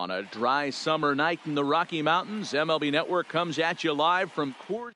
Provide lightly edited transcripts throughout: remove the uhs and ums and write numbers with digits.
On a dry summer night in the Rocky Mountains, MLB Network comes at you live from Coors.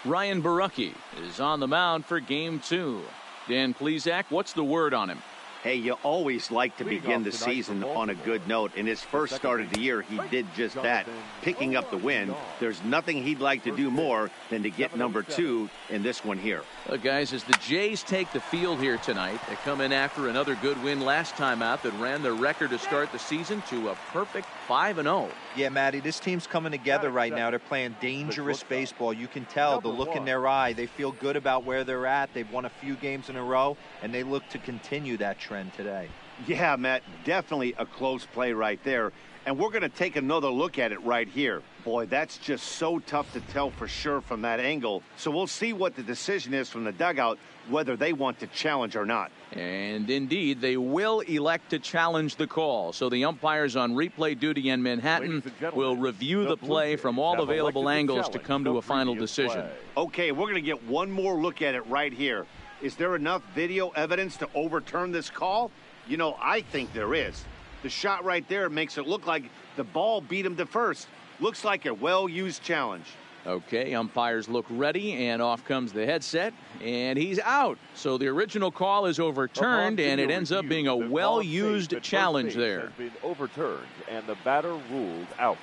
Ryan Borucki is on the mound for Game 2. Dan Plesac, what's the word on him? Hey, you always like to begin the season on a good note. In his first start of the year, he did just that, picking up the win. There's nothing he'd like to do more than to get number 2 in this one here. Well, guys, as the Jays take the field here tonight, they come in after another good win last time out that ran their record to start the season to a perfect 5-0. Yeah, Matty, this team's coming together right now. They're playing dangerous baseball. You can tell the look in their eye. They feel good about where they're at. They've won a few games in a row, and they look to continue that trend today. Yeah, Matt, definitely a close play right there. And we're going to take another look at it right here. Boy, that's just so tough to tell for sure from that angle. So we'll see what the decision is from the dugout, whether they want to challenge or not. And indeed, they will elect to challenge the call. So the umpires on replay duty in Manhattan will review the play from all available angles to come to a final decision. Okay, we're going to get one more look at it right here. Is there enough video evidence to overturn this call? You know, I think there is. The shot right there makes it look like the ball beat him to first. Looks like a well-used challenge. Okay, umpires look ready, and off comes the headset, and he's out. So the original call is overturned, and it ends up being a well-used challenge there. Has been overturned, and the batter ruled out.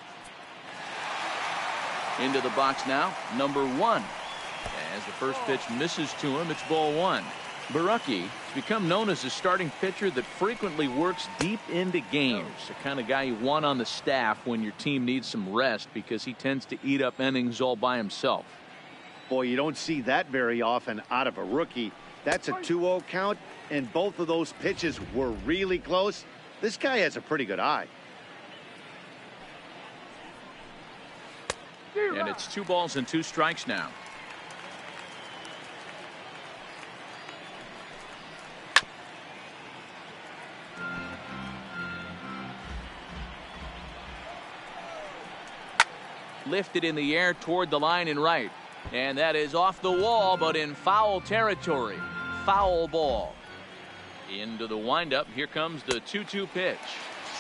Into the box now, number 1. As the first pitch misses to him, it's ball 1. Borucki has become known as a starting pitcher that frequently works deep into games. The kind of guy you want on the staff when your team needs some rest because he tends to eat up innings all by himself. Boy, you don't see that very often out of a rookie. That's a 2-0 count, and both of those pitches were really close. This guy has a pretty good eye. And it's 2 balls and 2 strikes now. Lifted in the air toward the line and right. And that is off the wall, but in foul territory. Foul ball. Into the windup. Here comes the 2-2 pitch.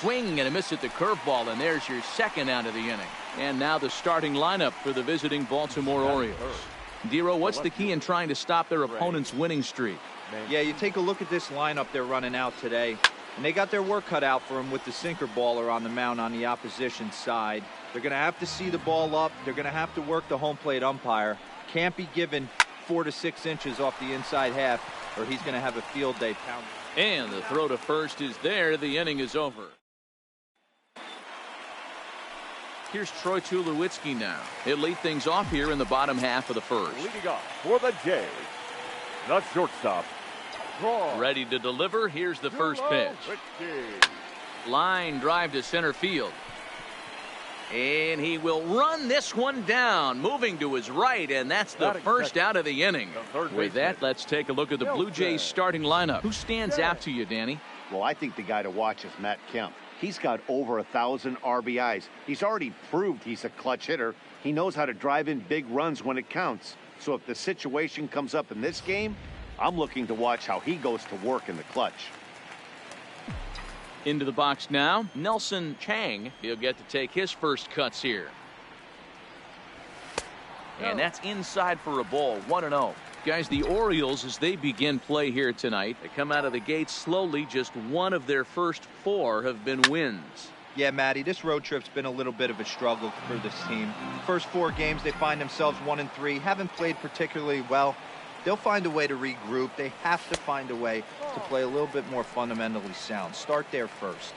Swing and a miss at the curveball, and there's your second out of the inning. And now the starting lineup for the visiting Baltimore Orioles. Dero, what's the key in trying to stop their opponent's winning streak? Yeah, you take a look at this lineup they're running out today, and they got their work cut out for them with the sinker baller on the mound on the opposition side. They're going to have to see the ball up. They're going to have to work the home plate umpire. Can't be given 4 to 6 inches off the inside half, or he's going to have a field day pound. And the throw to first is there. The inning is over. Here's Troy Tulowitzki now. He'll lead things off here in the bottom half of the first. Leading off for the Jays, the shortstop, Troy. Ready to deliver. Here's the first pitch. Line drive to center field. And he will run this one down, moving to his right, and that's the first out of the inning. With that, let's take a look at the Blue Jays starting lineup. Who stands out to you, Danny? Well, I think the guy to watch is Matt Kemp. He's got over 1,000 RBIs. He's already proved he's a clutch hitter. He knows how to drive in big runs when it counts. So if the situation comes up in this game, I'm looking to watch how he goes to work in the clutch. Into the box now, Nelson Chang. He'll get to take his first cuts here. And that's inside for a ball, 1-0. Guys, the Orioles, as they begin play here tonight, they come out of the gate slowly. Just one of their first 4 have been wins. Yeah, Matty, this road trip's been a little bit of a struggle for this team. First 4 games, they find themselves 1-3. Haven't played particularly well. They'll find a way to regroup. They have to find a way to play a little bit more fundamentally sound. Start there first.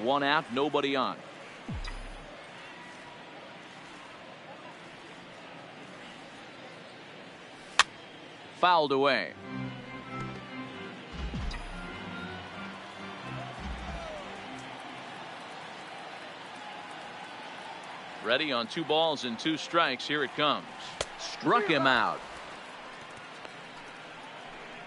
One out, nobody on. Fouled away. Ready on 2 balls and 2 strikes. Here it comes. Struck him out.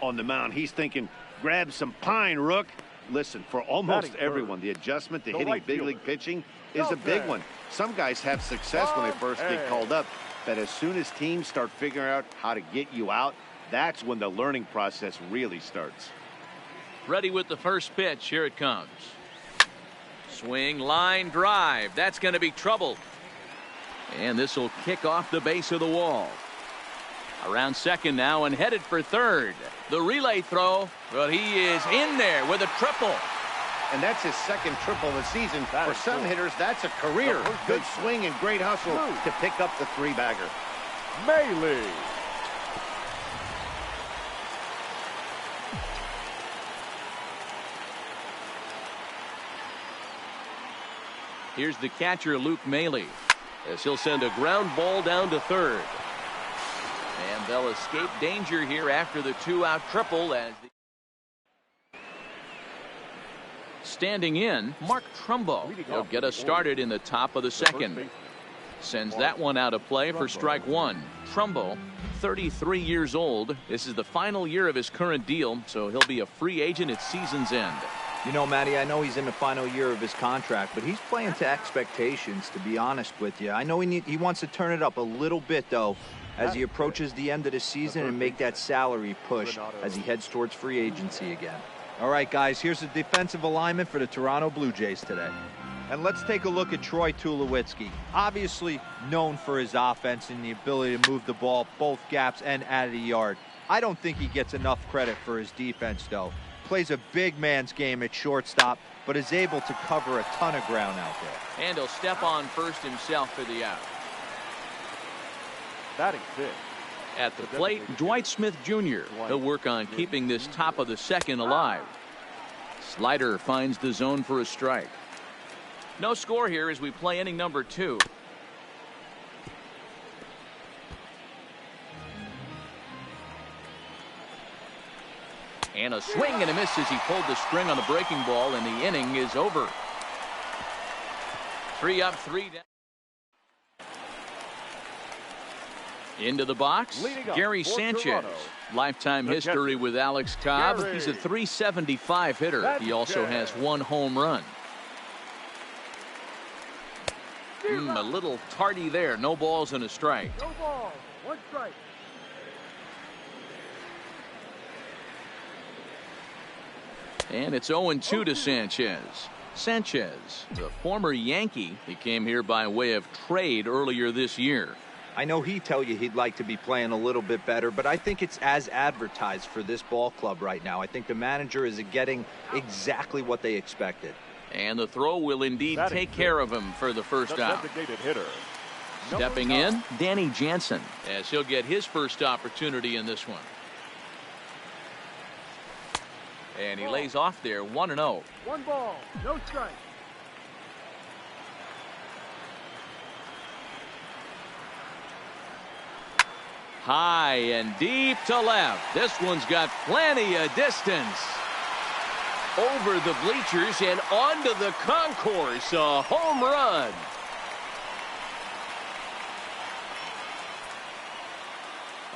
On the mound, he's thinking, grab some pine, Rook. Listen, for almost everyone, the adjustment to hitting big league pitching is a big one. Some guys have success when they first get called up, but as soon as teams start figuring out how to get you out, that's when the learning process really starts. Ready with the first pitch. Here it comes. Swing, line drive. That's going to be trouble. And this will kick off the base of the wall. Around second now and headed for third. The relay throw, but he is in there with a triple. And that's his second triple of the season. For some hitters, that's a career. Good swing and great hustle to pick up the 3-bagger. Mlb. Here's the catcher, Luke Mlb, as he'll send a ground ball down to third. And they'll escape danger here after the 2-out triple. As standing in, Mark Trumbo. He'll get us started in the top of the second. Sends that one out of play for strike 1. Trumbo, 33 years old. This is the final year of his current deal, so he'll be a free agent at season's end. You know, Matty, I know he's in the final year of his contract, but he's playing to expectations, to be honest with you. I know he wants to turn it up a little bit, though, as he approaches the end of the season and make that salary push as he heads towards free agency again. All right, guys, here's the defensive alignment for the Toronto Blue Jays today. And let's take a look at Troy Tulowitzki. Obviously known for his offense and the ability to move the ball both gaps and out of the yard. I don't think he gets enough credit for his defense, though. Plays a big man's game at shortstop, but is able to cover a ton of ground out there. And he'll step on first himself for the out. Batting fifth. At the plate, Dwight Smith Jr. He'll work on keeping this top of the second alive. Slider finds the zone for a strike. No score here as we play inning number 2. And a swing and a miss as he pulled the string on the breaking ball, and the inning is over. 3 up, 3 down. Into the box, Gary Sanchez. Toronto, Lifetime history with Alex Cobb. He's a .375 hitter. He also has 1 home run. A little tardy there. No balls and a strike. No ball, 1 strike. And it's 0-2 to Sanchez. Sanchez, the former Yankee, he came here by way of trade earlier this year. I know he'd tell you he'd like to be playing a little bit better, but I think it's as advertised for this ball club right now. I think the manager is getting exactly what they expected. And the throw will indeed take care of him for the first out. Hitter. Stepping in, Danny Jansen, as he'll get his first opportunity in this one. And he lays off there, 1-0. 1 ball, no strike. High and deep to left. This one's got plenty of distance. Over the bleachers and onto the concourse. A home run.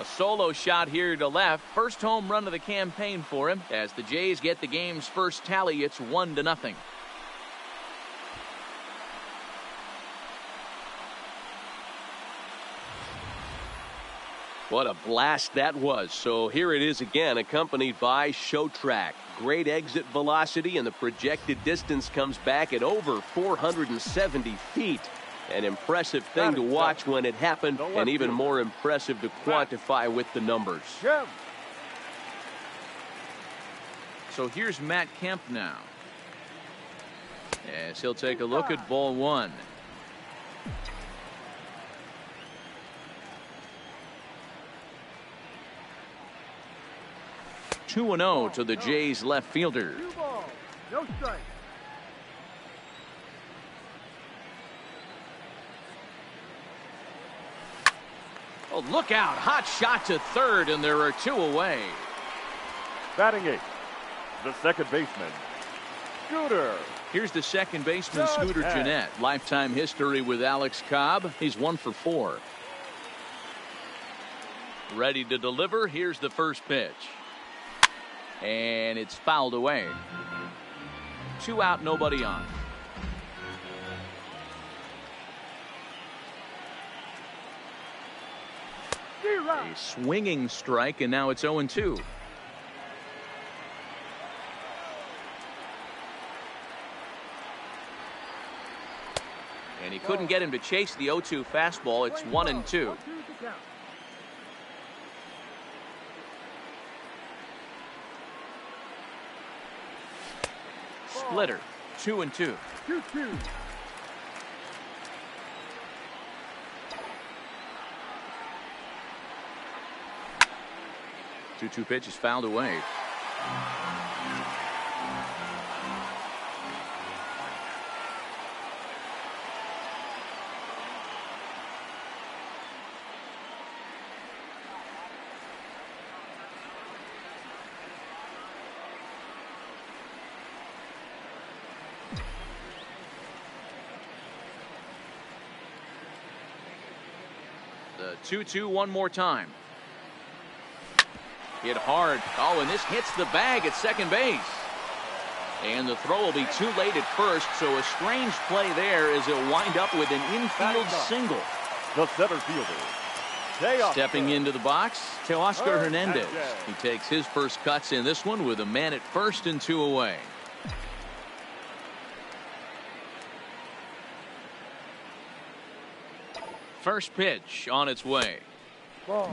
A solo shot here to left. First home run of the campaign for him. As the Jays get the game's first tally, it's 1-0. What a blast that was. So here it is again, accompanied by Show Track. Great exit velocity, and the projected distance comes back at over 470 feet. An impressive thing to watch when it happened, and even more impressive to quantify with the numbers. So here's Matt Kemp now, as he'll take a look at ball 1. Two 2-0 to the Jays left fielder. 2 balls, no strike. Oh, look out. Hot shot to third, and there are 2 away. Batting 8th, the second baseman, Scooter. Here's the second baseman, Scooter Gennett. Lifetime history with Alex Cobb. He's 1 for 4. Ready to deliver. Here's the first pitch. And it's fouled away. 2 out, nobody on. A swinging strike, and now it's 0-2. And he couldn't get him to chase the 0-2 fastball. It's 1-2. Splitter, 2-2. 2-2 pitch is fouled away. The 2-2 one more time. Hit hard. Oh, and this hits the bag at second base. And the throw will be too late at first, so a strange play there as it wind up with an infield single. The center fielder, stepping into the box, Teoscar Hernandez. He takes his first cuts in this one with a man at first and 2 away. First pitch on its way.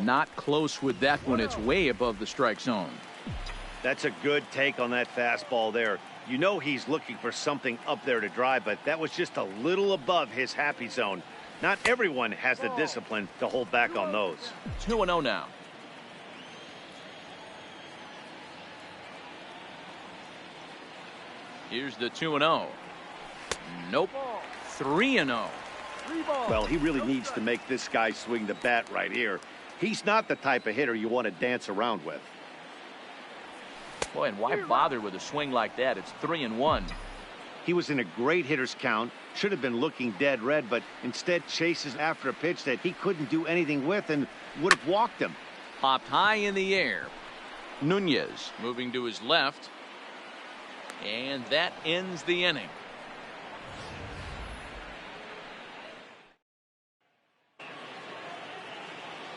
Not close with that one. It's way above the strike zone. That's a good take on that fastball there. You know he's looking for something up there to drive, but that was just a little above his happy zone. Not everyone has the discipline to hold back on those. 2-0 now. Here's the 2-0. Nope. 3-0. Well, he really needs to make this guy swing the bat right here. He's not the type of hitter you want to dance around with. Boy, and why bother with a swing like that? It's 3-1. He was in a great hitter's count, should have been looking dead red, but instead chases after a pitch that he couldn't do anything with and would have walked him. Popped high in the air. Nunez moving to his left. And that ends the inning.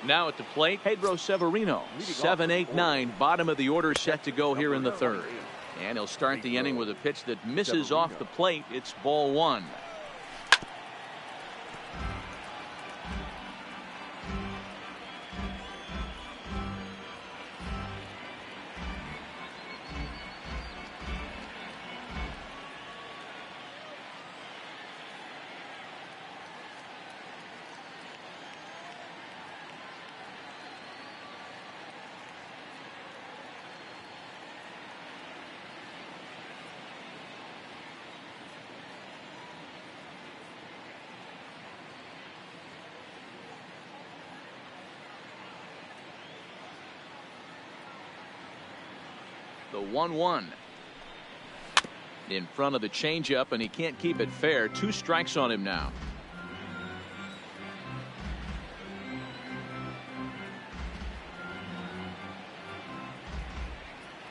Now at the plate, Pedro Severino. 7-8-9, bottom of the order, set to go here in the third. And he'll start the inning with a pitch that misses off the plate. It's ball 1. The 1-1 in front of the changeup, and he can't keep it fair. 2 strikes on him now.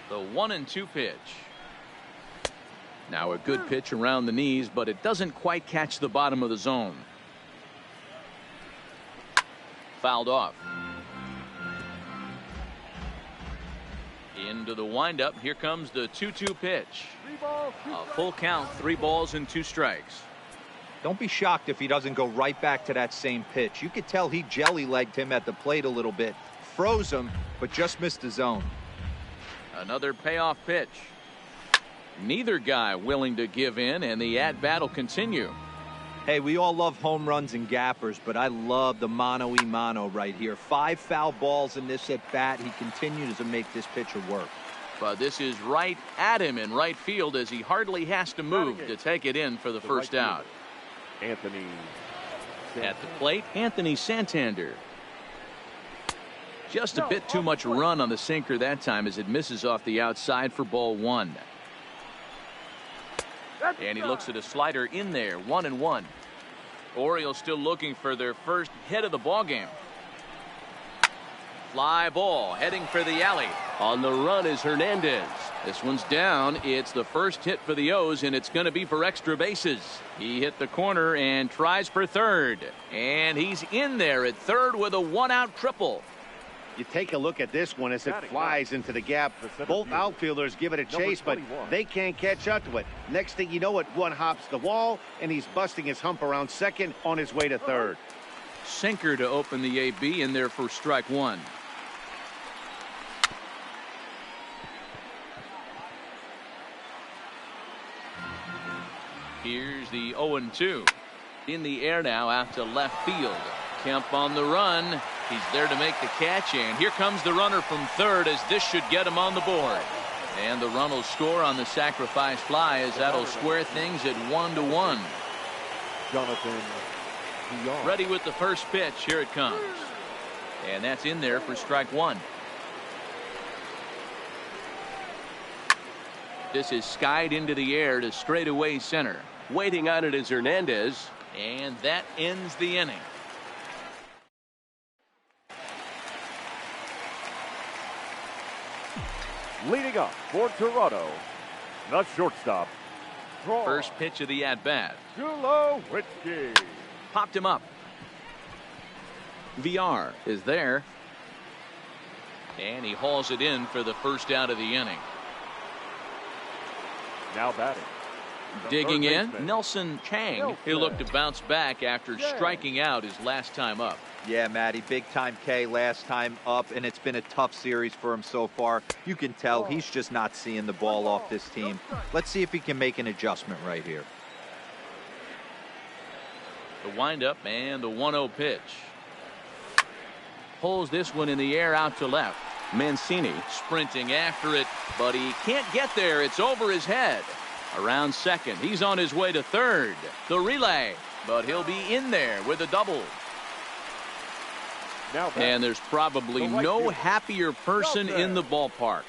The 1-2 pitch. Now a good pitch around the knees, but it doesn't quite catch the bottom of the zone. Fouled off. Into the windup. Here comes the 2-2 pitch. A full count, 3 balls and 2 strikes. Don't be shocked if he doesn't go right back to that same pitch. You could tell he jelly-legged him at the plate a little bit. Froze him, but just missed the zone. Another payoff pitch. Neither guy willing to give in, and the at-bat will continue. Hey, we all love home runs and gappers, but I love the mano-y-mano right here. 5 foul balls in this at-bat. He continues to make this pitcher work. But this is right at him in right field as he hardly has to move to take it in for the first out. Anthony at the plate, Anthony Santander. Just a bit too much run on the sinker that time as it misses off the outside for ball 1. And he looks at a slider in there, 1-1. Orioles still looking for their first hit of the ball game. Fly ball heading for the alley. On the run is Hernandez. This one's down. It's the first hit for the O's, and it's going to be for extra bases. He hit the corner and tries for third. And he's in there at third with a 1-out triple. You take a look at this one as it flies into the gap. Both outfielders give it a chase, but they can't catch up to it. Next thing you know it, one hops the wall, and he's busting his hump around second on his way to third. Sinker to open the AB in there for strike 1. Here's the 0-2. In the air now out to left field. Kemp on the run. He's there to make the catch, and here comes the runner from third as this should get him on the board. And the run will score on the sacrifice fly as that'll square things at 1-1. Jonathan. Ready with the first pitch. Here it comes. And that's in there for strike 1. This is skied into the air to straightaway center. Waiting on it is Hernandez. And that ends the inning. Leading up for Toronto, the shortstop. First pitch of the at-bat. Tulowitzki. Popped him up. VR is there. And he hauls it in for the first out of the inning. Now batting. Digging in, Nelson Chang. He'll look to bounce back after striking out his last time up. Yeah, Matty, big time K last time up, and it's been a tough series for him so far. You can tell he's just not seeing the ball off this team. Let's see if he can make an adjustment right here. The windup and the 1-0 pitch. Pulls this one in the air out to left. Mancini sprinting after it, but he can't get there. It's over his head. Around second, he's on his way to third. The relay, but he'll be in there with a double. And there's probably no happier person in the ballpark.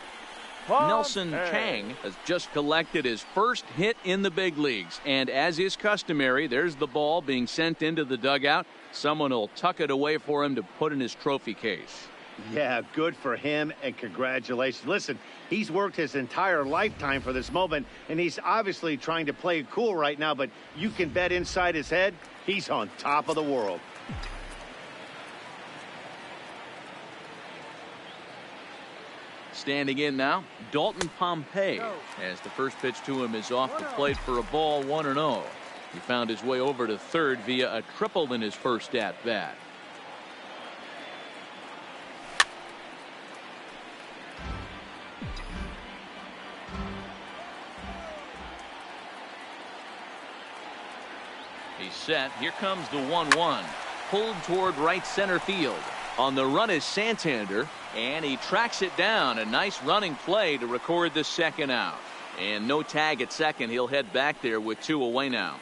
Nelson Chang has just collected his first hit in the big leagues. And as is customary, there's the ball being sent into the dugout. Someone will tuck it away for him to put in his trophy case. Yeah, good for him, and congratulations. Listen, he's worked his entire lifetime for this moment, and he's obviously trying to play it cool right now, but you can bet inside his head, he's on top of the world. Standing in now, Dalton Pompey, as the first pitch to him is off the plate for a ball, 1-0. He found his way over to third via a triple in his first at-bat. He's set. Here comes the 1-1. Pulled toward right center field. On the run is Santander, and he tracks it down. A nice running play to record the second out. And no tag at second. He'll head back there with 2 away now.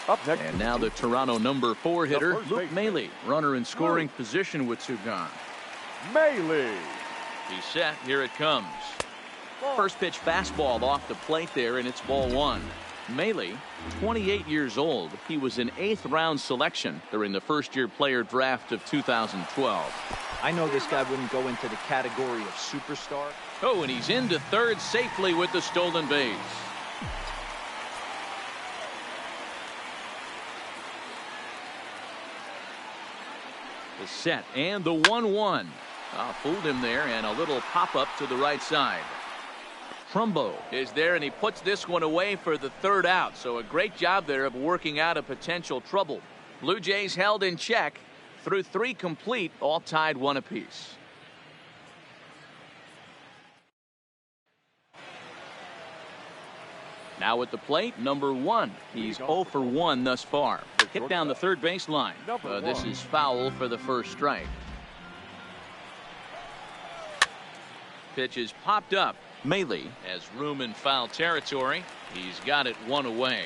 Up next. And now the Toronto number 4 hitter, Luke Mlb, runner in scoring position with 2 gone. Mlb. He's set. Here it comes. First pitch fastball off the plate there, and it's ball 1. Mlb, 28 years old. He was an 8th round selection during the first-year player draft of 2012. I know this guy wouldn't go into the category of superstar. Oh, and he's into third safely with the stolen base. The set and the 1-1. Fooled him there, and a little pop-up to the right side. Trumbo is there, and he puts this one away for the third out. So a great job there of working out a potential trouble. Blue Jays held in check through 3 complete, all tied 1 apiece. Now at the plate, number 1. He's 0 for 1 thus far. Hit down the third baseline. This is foul for the first strike. Pitch is popped up. Mlb has room in foul territory. He's got it 1 away.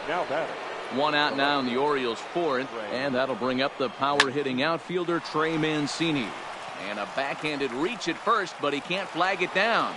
Now batting, One out now in the Orioles' fourth, and that'll bring up the power-hitting outfielder Trey Mancini. And a backhanded reach at first, but he can't flag it down.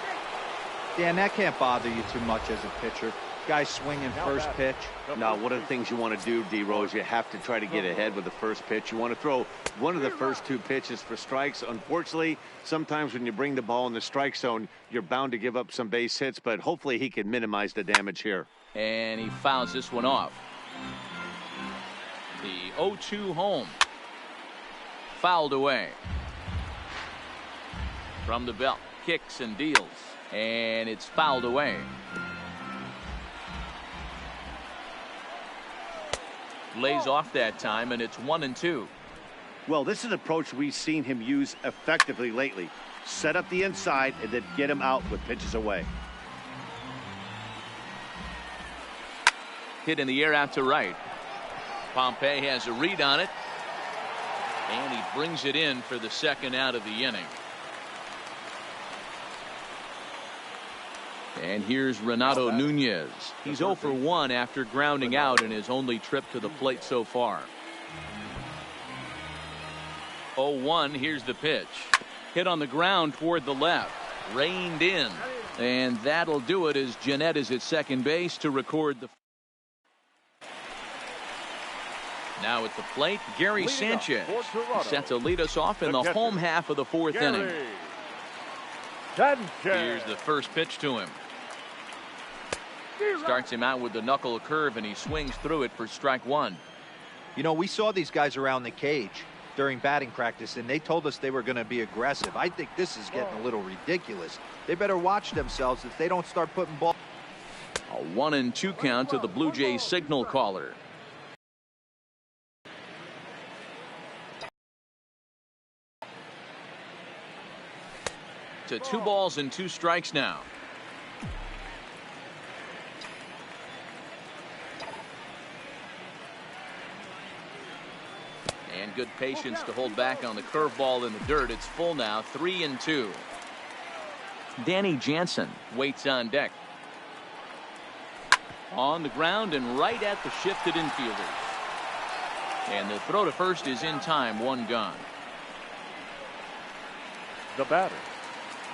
Dan, that can't bother you too much as a pitcher. Guy swinging first pitch. Now, one of the things you want to do, D-Rose, you have to try to get ahead with the first pitch. You want to throw one of the first two pitches for strikes. Unfortunately, sometimes when you bring the ball in the strike zone, you're bound to give up some base hits, but hopefully he can minimize the damage here. And he fouls this one off. The 0-2 home. Fouled away. From the belt, kicks and deals, and it's fouled away. Lays off that time, and it's 1-2. Well, this is an approach we've seen him use effectively lately. Set up the inside and then get him out with pitches away. Hit in the air out to right. Pompey has a read on it, and he brings it in for the second out of the inning. And here's Renato Nunez. He's 0 for 1 after grounding out in his only trip to the plate so far. 0-1. Here's the pitch. Hit on the ground toward the left. Reined in. And that'll do it as Jeanette is at second base to record the. Now at the plate, Gary Sanchez. Set to lead us off in the home half of the fourth inning. Here's the first pitch to him. Starts him out with the knuckle curve, and he swings through it for strike one. You know, we saw these guys around the cage during batting practice, and they told us they were going to be aggressive. I think this is getting a little ridiculous. They better watch themselves if they don't start putting ball. A 1-2 count to the Blue Jays signal caller. To 2 balls and 2 strikes now. And good patience to hold back on the curveball in the dirt. It's full now, 3-2. Danny Jansen waits on deck. On the ground and right at the shifted infielders. And the throw to first is in time, 1 gone. The batter.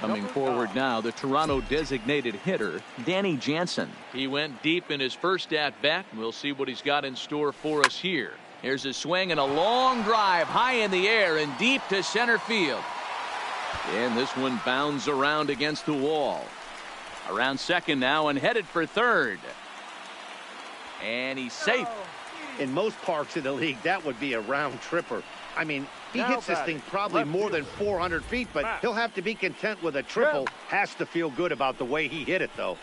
Coming forward now, the Toronto designated hitter, Danny Jansen. He went deep in his first at-bat. We'll see what he's got in store for us here. Here's a swing and a long drive high in the air and deep to center field. And this one bounds around against the wall. Around second now and headed for third. And he's safe. In most parks in the league, that would be a round tripper. I mean, he hits this thing probably more than 400 feet, but he'll have to be content with a triple. Has to feel good about the way he hit it, though.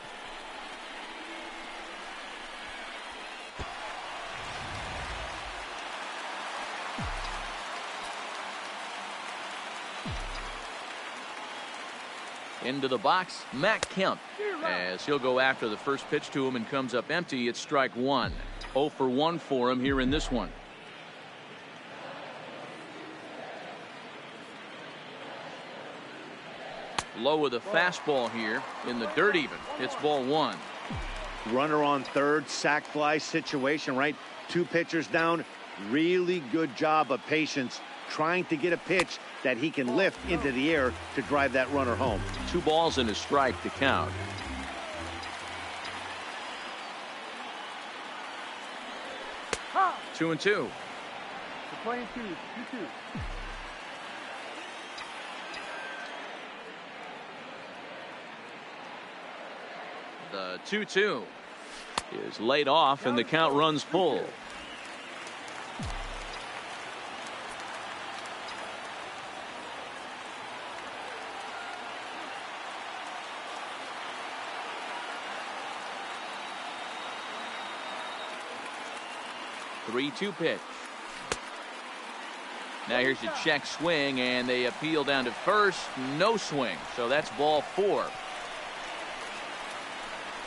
Into the box, Matt Kemp, as he'll go after the first pitch to him and comes up empty. It's strike one. 0 for 1 for him here in this one. Low with a fastball here in the dirt even. It's ball 1. Runner on third, sac fly situation, right? 2 pitchers down. Really good job of patience, trying to get a pitch that he can lift into the air to drive that runner home. 2 balls and a strike to count. Two and two. We're playing 2-2. The 2-2 is laid off and the count runs full. Three-two pitch. Now here's a check swing, and they appeal down to first. No swing, so that's ball 4.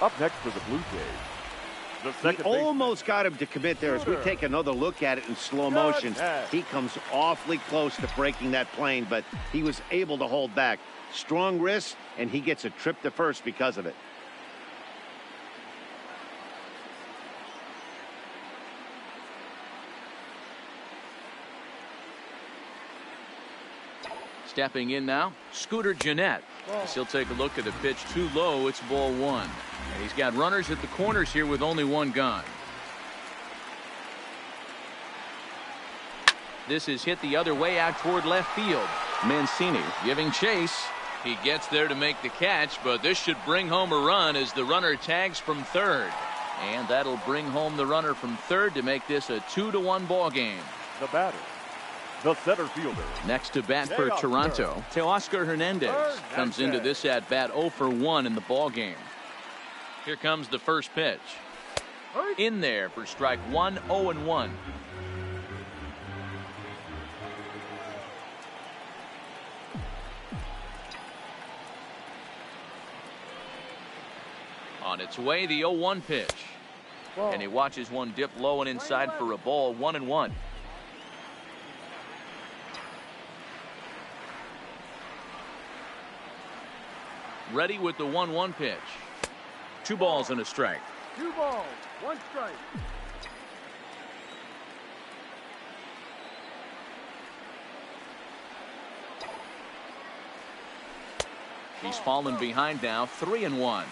Up next for the Blue Jays. The second we almost got him to commit there. As we take another look at it in slow motion, he comes awfully close to breaking that plane, but he was able to hold back. Strong wrist, and he gets a trip to first because of it. Stepping in now, Scooter Gennett. As he'll take a look at the pitch too low. It's ball one. And he's got runners at the corners here with only one gone. This is hit the other way out toward left field. Mancini giving chase. He gets there to make the catch, but this should bring home a run as the runner tags from third. And that'll bring home the runner from third to make this a 2-1 ball game. The batter, the center fielder. Next to bat for Toronto, Teoscar Hernandez comes into this at bat 0 for 1 in the ball game. Here comes the first pitch. In there for strike one, 0-1. On its way, the 0-1 pitch. And he watches one dip low and inside for a ball, 1-1. Ready with the 1-1 pitch. 2 balls and a strike. 2 balls, 1 strike. He's fallen behind now, 3-1.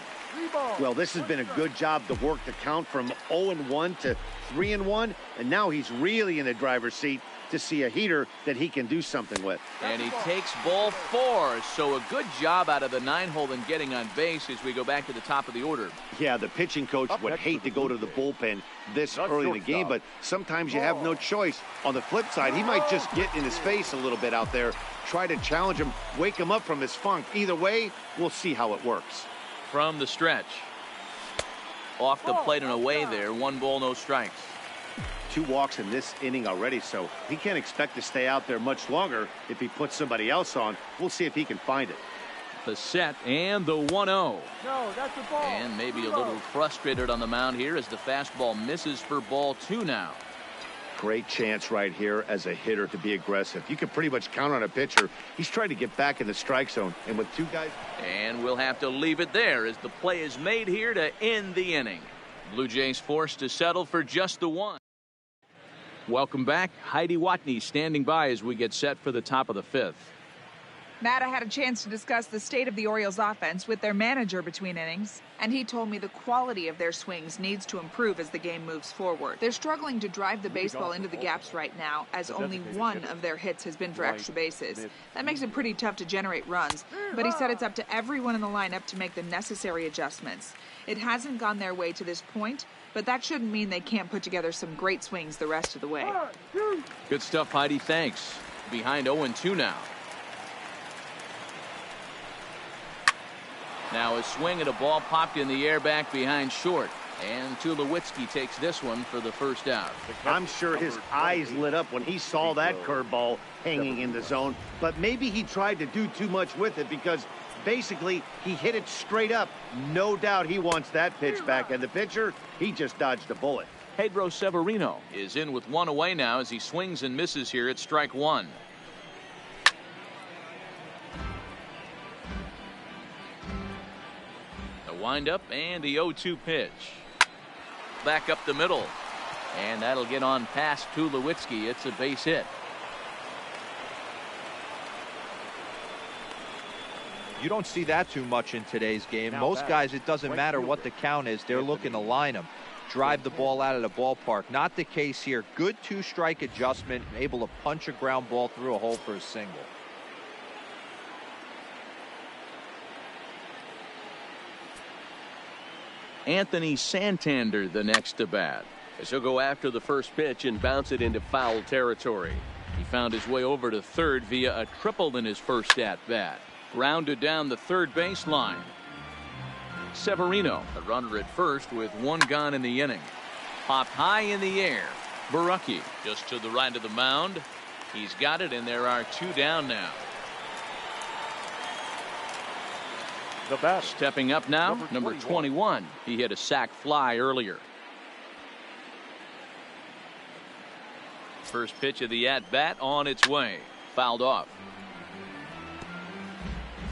Well, this has been a good job to work the count from 0-1 to 3-1, and now he's really in the driver's seat to see a heater that he can do something with. And he takes ball 4, so a good job out of the 9-hole in getting on base as we go back to the top of the order. Yeah, the pitching coach would hate to go to the bullpen this early in the game, but sometimes you have no choice. On the flip side, he might just get in his face a little bit out there, try to challenge him, wake him up from his funk. Either way, we'll see how it works. From the stretch. Off the plate and away there. 1 ball, no strikes. 2 walks in this inning already, so he can't expect to stay out there much longer if he puts somebody else on. We'll see if he can find it. The set and the 1-0. No, that's a ball. And maybe a little frustrated on the mound here as the fastball misses for ball 2 now. Great chance right here as a hitter to be aggressive. You can pretty much count on a pitcher. He's trying to get back in the strike zone, and with 2 guys. And we'll have to leave it there as the play is made here to end the inning. Blue Jays forced to settle for just the 1. Welcome back. Heidi Watney standing by as we get set for the top of the 5th. Matt, I had a chance to discuss the state of the Orioles offense with their manager between innings, and he told me the quality of their swings needs to improve as the game moves forward. They're struggling to drive the baseball into the gaps right now, as only 1 of their hits has been for extra bases. That makes it pretty tough to generate runs, but he said it's up to everyone in the lineup to make the necessary adjustments. It hasn't gone their way to this point, but that shouldn't mean they can't put together some great swings the rest of the way. Good stuff, Heidi. Thanks. Behind 0-2 now. Now a swing and a ball popped in the air back behind short. And Tulowitzki takes this one for the first out. I'm sure his eyes lit up when he saw that curveball hanging in the zone. But maybe he tried to do too much with it because basically he hit it straight up. No doubt he wants that pitch back. And the pitcher, he just dodged a bullet. Pedro Severino is in with 1 away now as he swings and misses here at strike 1. Wind-up and the 0-2 pitch. Back up the middle. And that'll get on past Tulowitzki. It's a base hit. You don't see that too much in today's game. Most guys, it doesn't matter what the count is. They're looking to line them, drive the ball out of the ballpark. Not the case here. Good 2-strike adjustment, able to punch a ground ball through a hole for a single. Anthony Santander the next to bat. As he'll go after the first pitch and bounce it into foul territory. He found his way over to third via a triple in his first at bat. Grounded down the third baseline. Severino, a runner at first with 1 gone in the inning. Popped high in the air. Barucki just to the right of the mound. He's got it, and there are 2 down now. The bat. Stepping up now, number 21. He hit a sac fly earlier. First pitch of the at-bat on its way. Fouled off.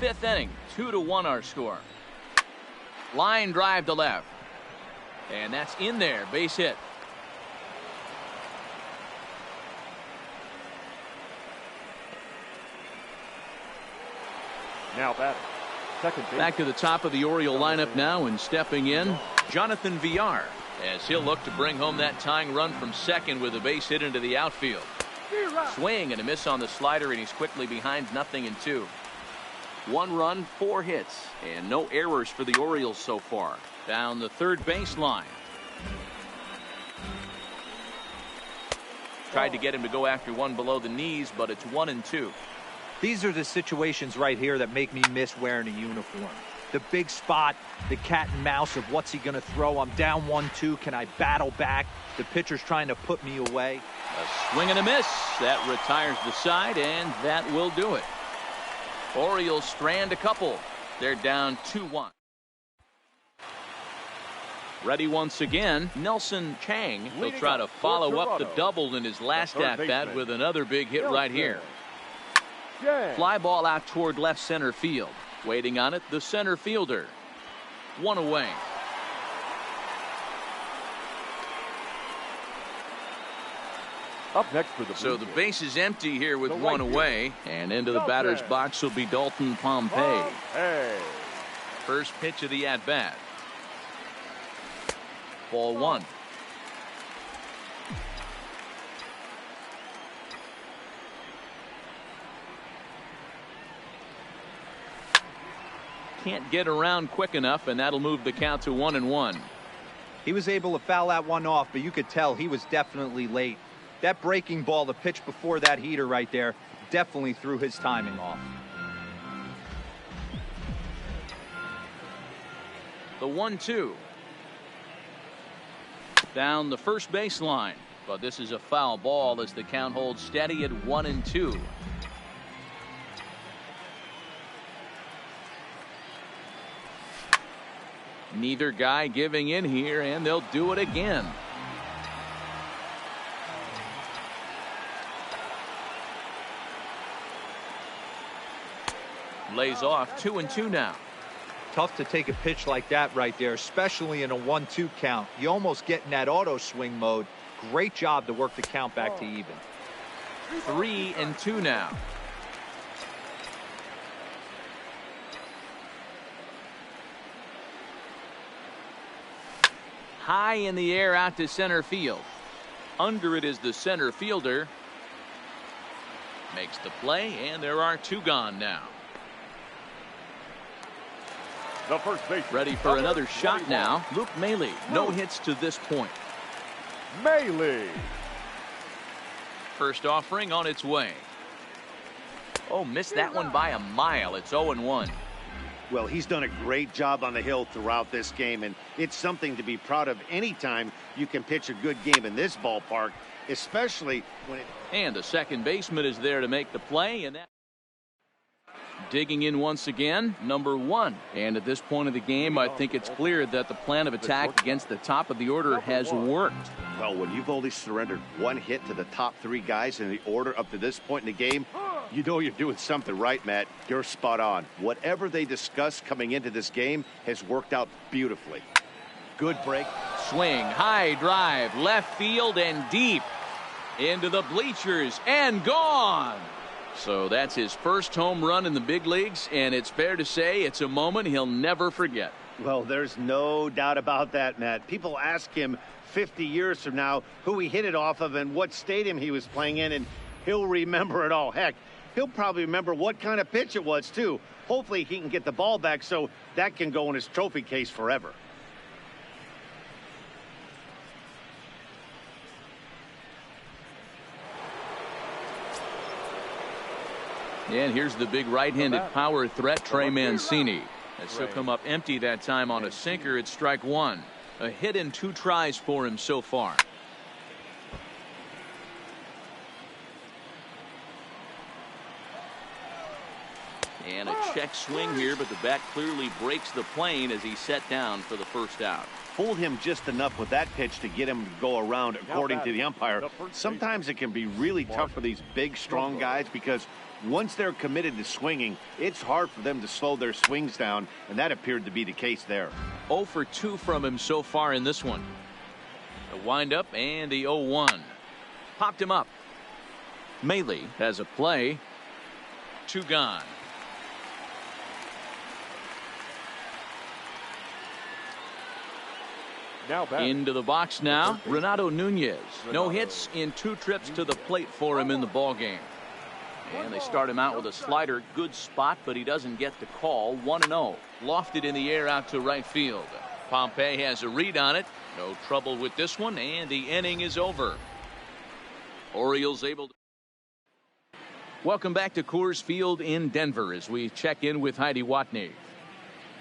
5th inning, 2-1 our score. Line drive to left. And that's in there, base hit. Now batting. Second base. Back to the top of the Oriole lineup now, and stepping in, Jonathan Villar, as he'll look to bring home that tying run from second with a base hit into the outfield. Swing and a miss on the slider, and he's quickly behind 0-2. 1 run, 4 hits, and no errors for the Orioles so far. Down the third baseline. Tried to get him to go after one below the knees, but it's 1-2. These are the situations right here that make me miss wearing a uniform. The big spot, the cat and mouse of what's he going to throw. I'm down 1-2. Can I battle back? The pitcher's trying to put me away. A swing and a miss. That retires the side, and that will do it. Orioles strand a couple. They're down 2-1. Ready once again, Nelson Chang will try to follow up the double in his last at-bat with another big hit right here. Fly ball out toward left center field. Waiting on it, the center fielder. 1 away. Up next for the So the base is empty here with 1 away, and into the batter's box will be Dalton Pompey. First pitch of the at-bat. Ball 1. Can't get around quick enough, and that'll move the count to 1-1. He was able to foul that one off, but you could tell he was definitely late. That breaking ball, the pitch before that heater right there, definitely threw his timing off. The 1-2. Down the first baseline, but this is a foul ball as the count holds steady at 1-2. Neither guy giving in here, and they'll do it again. Lays off 2-2 now. Tough to take a pitch like that right there, especially in a 1-2 count. You almost get in that auto swing mode. Great job to work the count back to even. 3-2 now. High in the air out to center field. Under it is the center fielder. Makes the play, and there are 2 gone now. The first base. Ready for another shot now. Luke Mlb. No hits to this point. Mlb. First offering on its way. Oh, missed that one by a mile. It's 0-1. Well, he's done a great job on the hill throughout this game, and it's something to be proud of anytime you can pitch a good game in this ballpark, especially when it... And the second baseman is there to make the play, and that... Digging in once again, number 1. And at this point of the game, I think it's clear that the plan of attack against the top of the order has worked. Well, when you've only surrendered 1 hit to the top 3 guys in the order up to this point in the game, you know you're doing something right, Matt. You're spot on. Whatever they discussed coming into this game has worked out beautifully. Good break. Swing, high drive, left field and deep. Into the bleachers and gone. So that's his first home run in the big leagues, and it's fair to say it's a moment he'll never forget. Well, there's no doubt about that, Matt. People ask him 50 years from now who he hit it off of and what stadium he was playing in, and he'll remember it all. Heck, he'll probably remember what kind of pitch it was, too. Hopefully he can get the ball back so that can go in his trophy case forever. And here's the big right-handed power threat, Trey Mancini. As he'll come up empty that time on a sinker at strike 1. A hit in 2 tries for him so far. And a check swing here, but the bat clearly breaks the plane as he's set down for the first out. Fooled him just enough with that pitch to get him to go around, according to the umpire. Sometimes it can be really tough for these big, strong guys because once they're committed to swinging, it's hard for them to slow their swings down, and that appeared to be the case there. 0 for 2 from him so far in this one. The windup and the 0-1. Popped him up. Mlb has a play. 2 gone. Now batting. Into the box now, Renato Nunez. No hits in 2 trips to the plate for him in the ball game. And they start him out with a slider. Good spot, but he doesn't get the call. 1-0. Lofted in the air out to right field. Pompey has a read on it. No trouble with this one, and the inning is over. Orioles able to. Welcome back to Coors Field in Denver as we check in with Heidi Watney.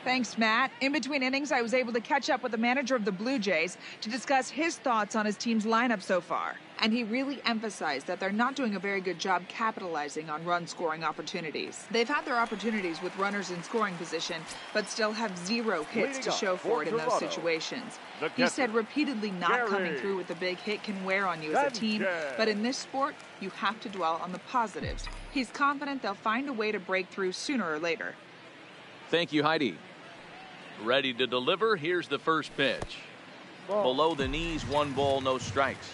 Thanks, Matt. In between innings, I was able to catch up with the manager of the Blue Jays to discuss his thoughts on his team's lineup so far. And he really emphasized that they're not doing a very good job capitalizing on run-scoring opportunities. They've had their opportunities with runners in scoring position, but still have 0 hits to show for it in those situations. He said repeatedly not coming through with a big hit can wear on you as a team, but in this sport, you have to dwell on the positives. He's confident they'll find a way to break through sooner or later. Thank you, Heidi. Ready to deliver. Here's the first pitch. Below the knees, 1 ball, no strikes.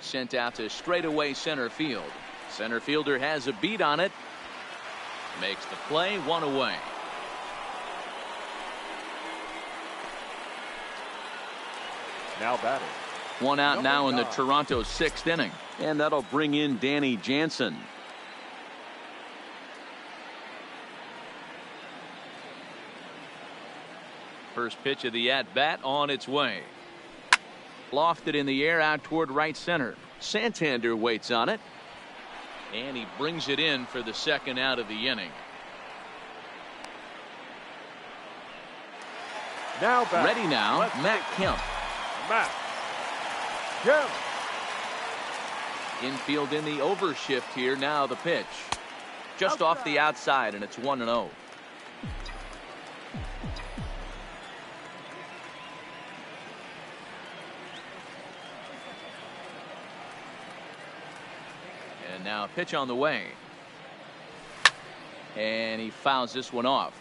Sent out to straightaway center field. Center fielder has a beat on it. Makes the play, 1 away. Now batting. 1 out now in the Toronto 6th inning. And that'll bring in Danny Jansen. First pitch of the at-bat on its way. Lofted in the air out toward right center. Santander waits on it. And he brings it in for the 2nd out of the inning. Now batting. Ready now, Matt Kemp. Matt Kemp. Infield in the overshift here. Now the pitch. Just off the outside, and it's 1-0. And now a pitch on the way. And he fouls this one off.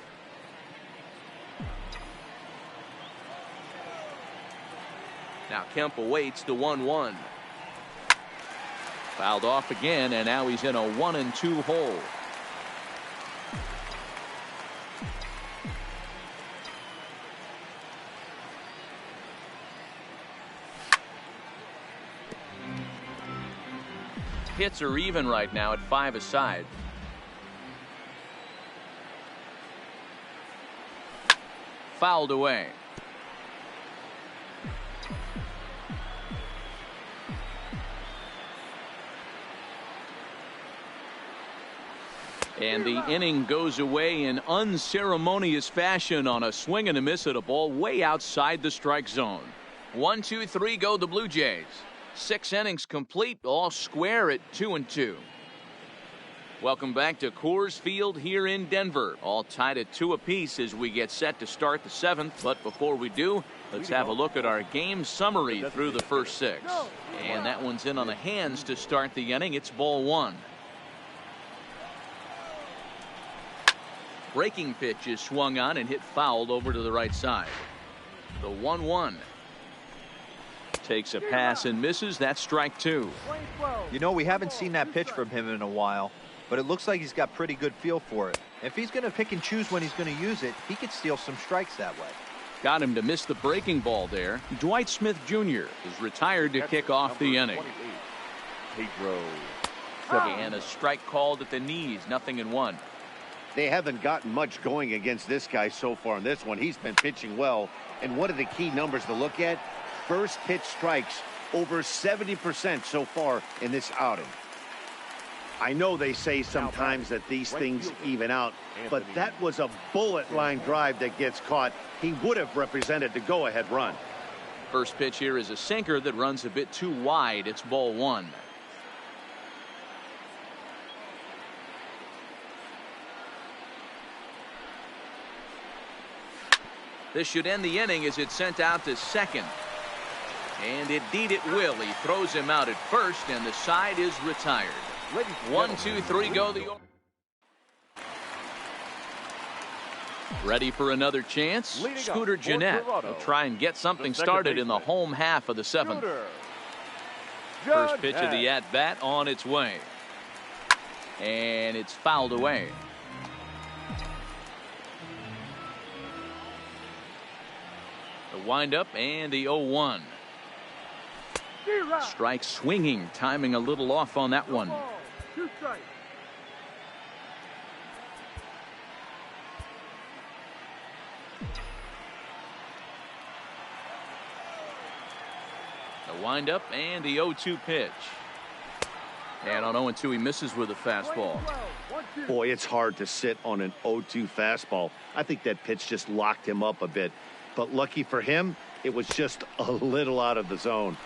Now Kemp awaits the 1-1. Fouled off again, and now he's in a 1-2 hole. Hits are even right now at 5 aside. Fouled away. And the inning goes away in unceremonious fashion on a swing and a miss at a ball way outside the strike zone. 1, 2, 3 go the Blue Jays. 6 innings complete, all square at 2-2. Welcome back to Coors Field here in Denver. All tied at 2 apiece as we get set to start the 7th. But before we do, let's have a look at our game summary through the first 6. And that one's in on the hands to start the inning. It's ball 1. Breaking pitch is swung on and hit fouled over to the right side. The 1-1. Takes a pass and misses. That's strike 2. You know, we haven't seen that pitch from him in a while, but it looks like he's got pretty good feel for it. If he's going to pick and choose when he's going to use it, he could steal some strikes that way. Got him to miss the breaking ball there. Dwight Smith Jr. is retired to kick off the inning. Pedro. And a strike called at the knees. 0-1. They haven't gotten much going against this guy so far in this one. He's been pitching well. And one of the key numbers to look at, first pitch strikes over 70% so far in this outing. I know they say sometimes that these things even out, but that was a bullet line drive that gets caught. He would have represented the go-ahead run. First pitch here is a sinker that runs a bit too wide. It's ball 1. This should end the inning as it's sent out to second. And indeed it will. He throws him out at first, and the side is retired. 1, 2, 3 go the. Ready for another chance? Scooter Gennett will try and get something started in the home half of the 7th. First pitch of the at-bat on its way. And it's fouled away. The windup and the 0-1. Strike swinging, timing a little off on that one. The windup and the 0-2 pitch. And on 0-2, he misses with a fastball. Boy, it's hard to sit on an 0-2 fastball. I think that pitch just locked him up a bit. But lucky for him, it was just a little out of the zone.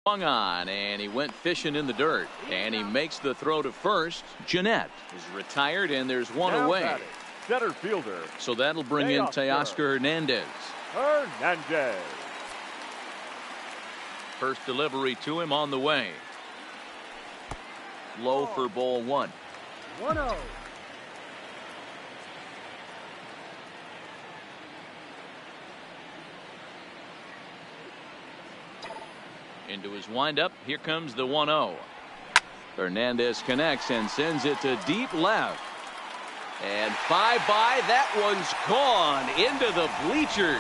Hung on, and he went fishing in the dirt, and he makes the throw to first. Jeanette is retired, and there's one Now away. batting, center fielder So that'll bring in Teoscar Hernandez. Hernandez. First delivery to him on the way. Low for ball one. 1-0. Into his windup. Here comes the 1-0. Hernandez connects and sends it to deep left. And bye-bye. That one's gone into the bleachers.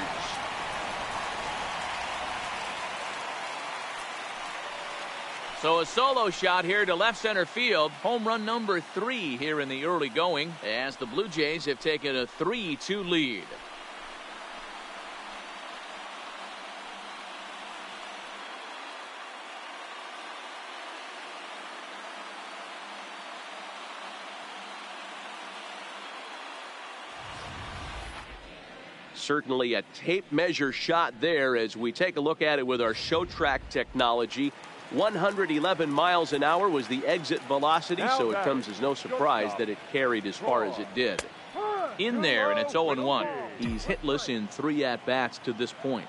So a solo shot here to left center field. Home run number 3 here in the early going, as the Blue Jays have taken a 3-2 lead. Certainly a tape measure shot there as we take a look at it with our show track technology. 111 miles an hour was the exit velocity, so it comes as no surprise that it carried as far as it did. In there, and it's 0-1. He's hitless in 3 at-bats to this point.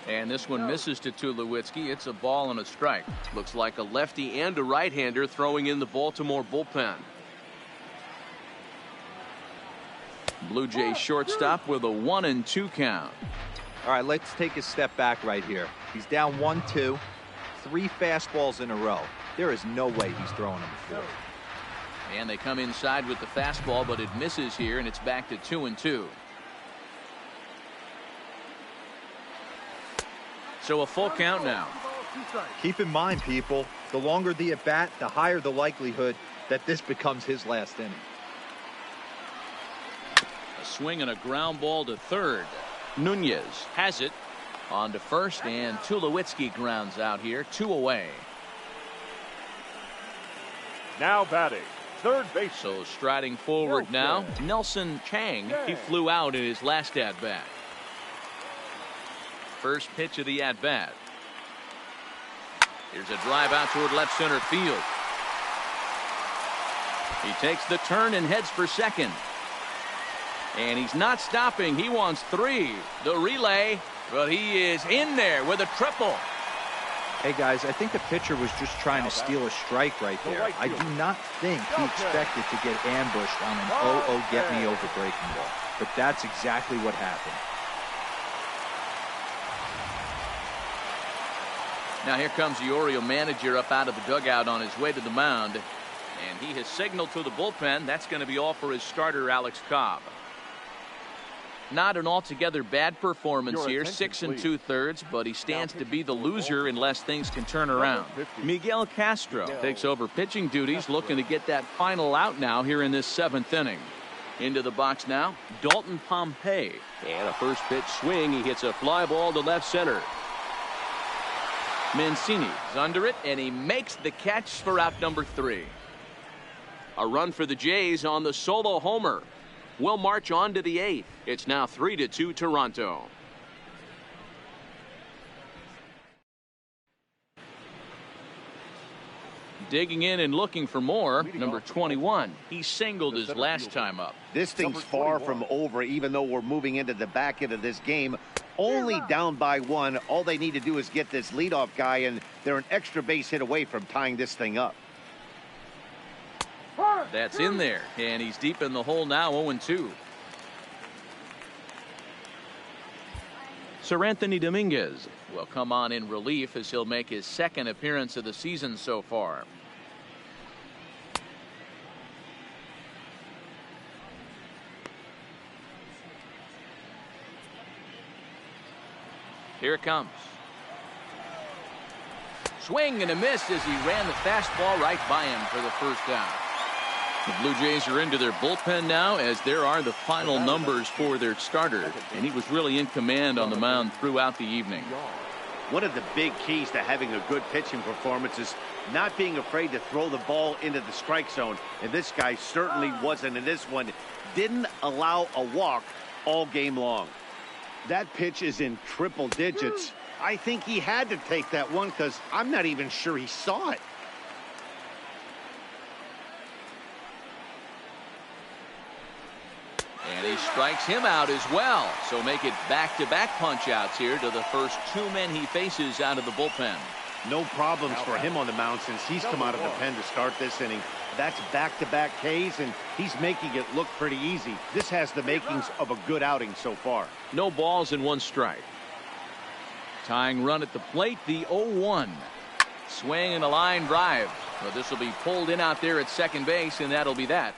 And this one misses to Tulowitzki. It's a ball and a strike. Looks like a lefty and a right-hander throwing in the Baltimore bullpen. Blue Jays shortstop with a 1-2 count. All right, let's take a step back right here. He's down 1-2, 3 fastballs in a row. There is no way he's throwing them before. And they come inside with the fastball, but it misses here, and it's back to 2-2. So a full count now. Keep in mind, people, the longer the at bat, the higher the likelihood that this becomes his last inning. Swing and a ground ball to third. Nunez has it on to first, and Tulowitzki grounds out here. 2 away. Now batting, third base. So striding forward now, Nelson Chang. He flew out in his last at bat. First pitch of the at bat. Here's a drive out toward left center field. He takes the turn and heads for second. And he's not stopping. He wants 3. The relay, but he is in there with a triple. Hey, guys, I think the pitcher was just trying to steal a strike right there. I do not think he expected to get ambushed on an 0-0 get-me-over breaking ball. But that's exactly what happened. Now here comes the Oriole manager up out of the dugout on his way to the mound. And he has signaled to the bullpen. That's going to be all for his starter, Alex Cobb. Not an altogether bad performance here, 6 2/3, but he stands to be the loser unless things can turn around. Miguel Castro takes over pitching duties, looking to get that final out now here in this 7th inning. Into the box now, Dalton Pompey. And a first pitch swing. He hits a fly ball to left center. Mancini is under it, and he makes the catch for out number 3. A run for the Jays on the solo homer. Will march on to the 8th. It's now 3-2 Toronto. Digging in and looking for more, number 21. He singled his last time up. This thing's far from over, even though we're moving into the back end of this game. Only down by 1. All they need to do is get this leadoff guy, and they're an extra base hit away from tying this thing up. That's in there, and he's deep in the hole now, 0-2. Sir Anthony Dominguez will come on in relief as he'll make his 2nd appearance of the season so far. Here it comes. Swing and a miss as he ran the fastball right by him for the first down. The Blue Jays are into their bullpen now, as there are the final numbers for their starter, and he was really in command on the mound throughout the evening. One of the big keys to having a good pitching performance is not being afraid to throw the ball into the strike zone, and this guy certainly wasn't in this one. Didn't allow a walk all game long. That pitch is in triple digits. I think he had to take that one because I'm not even sure he saw it. And he strikes him out as well. So make it back-to-back punch-outs here to the first two men he faces out of the bullpen. No problems for him on the mound since he's come out of the pen to start this inning. That's back-to-back Ks, and he's making it look pretty easy. This has the makings of a good outing so far. No balls and one strike. Tying run at the plate, the 0-1. Swing and a line drive. But this will be pulled in out there at second base, and that'll be that.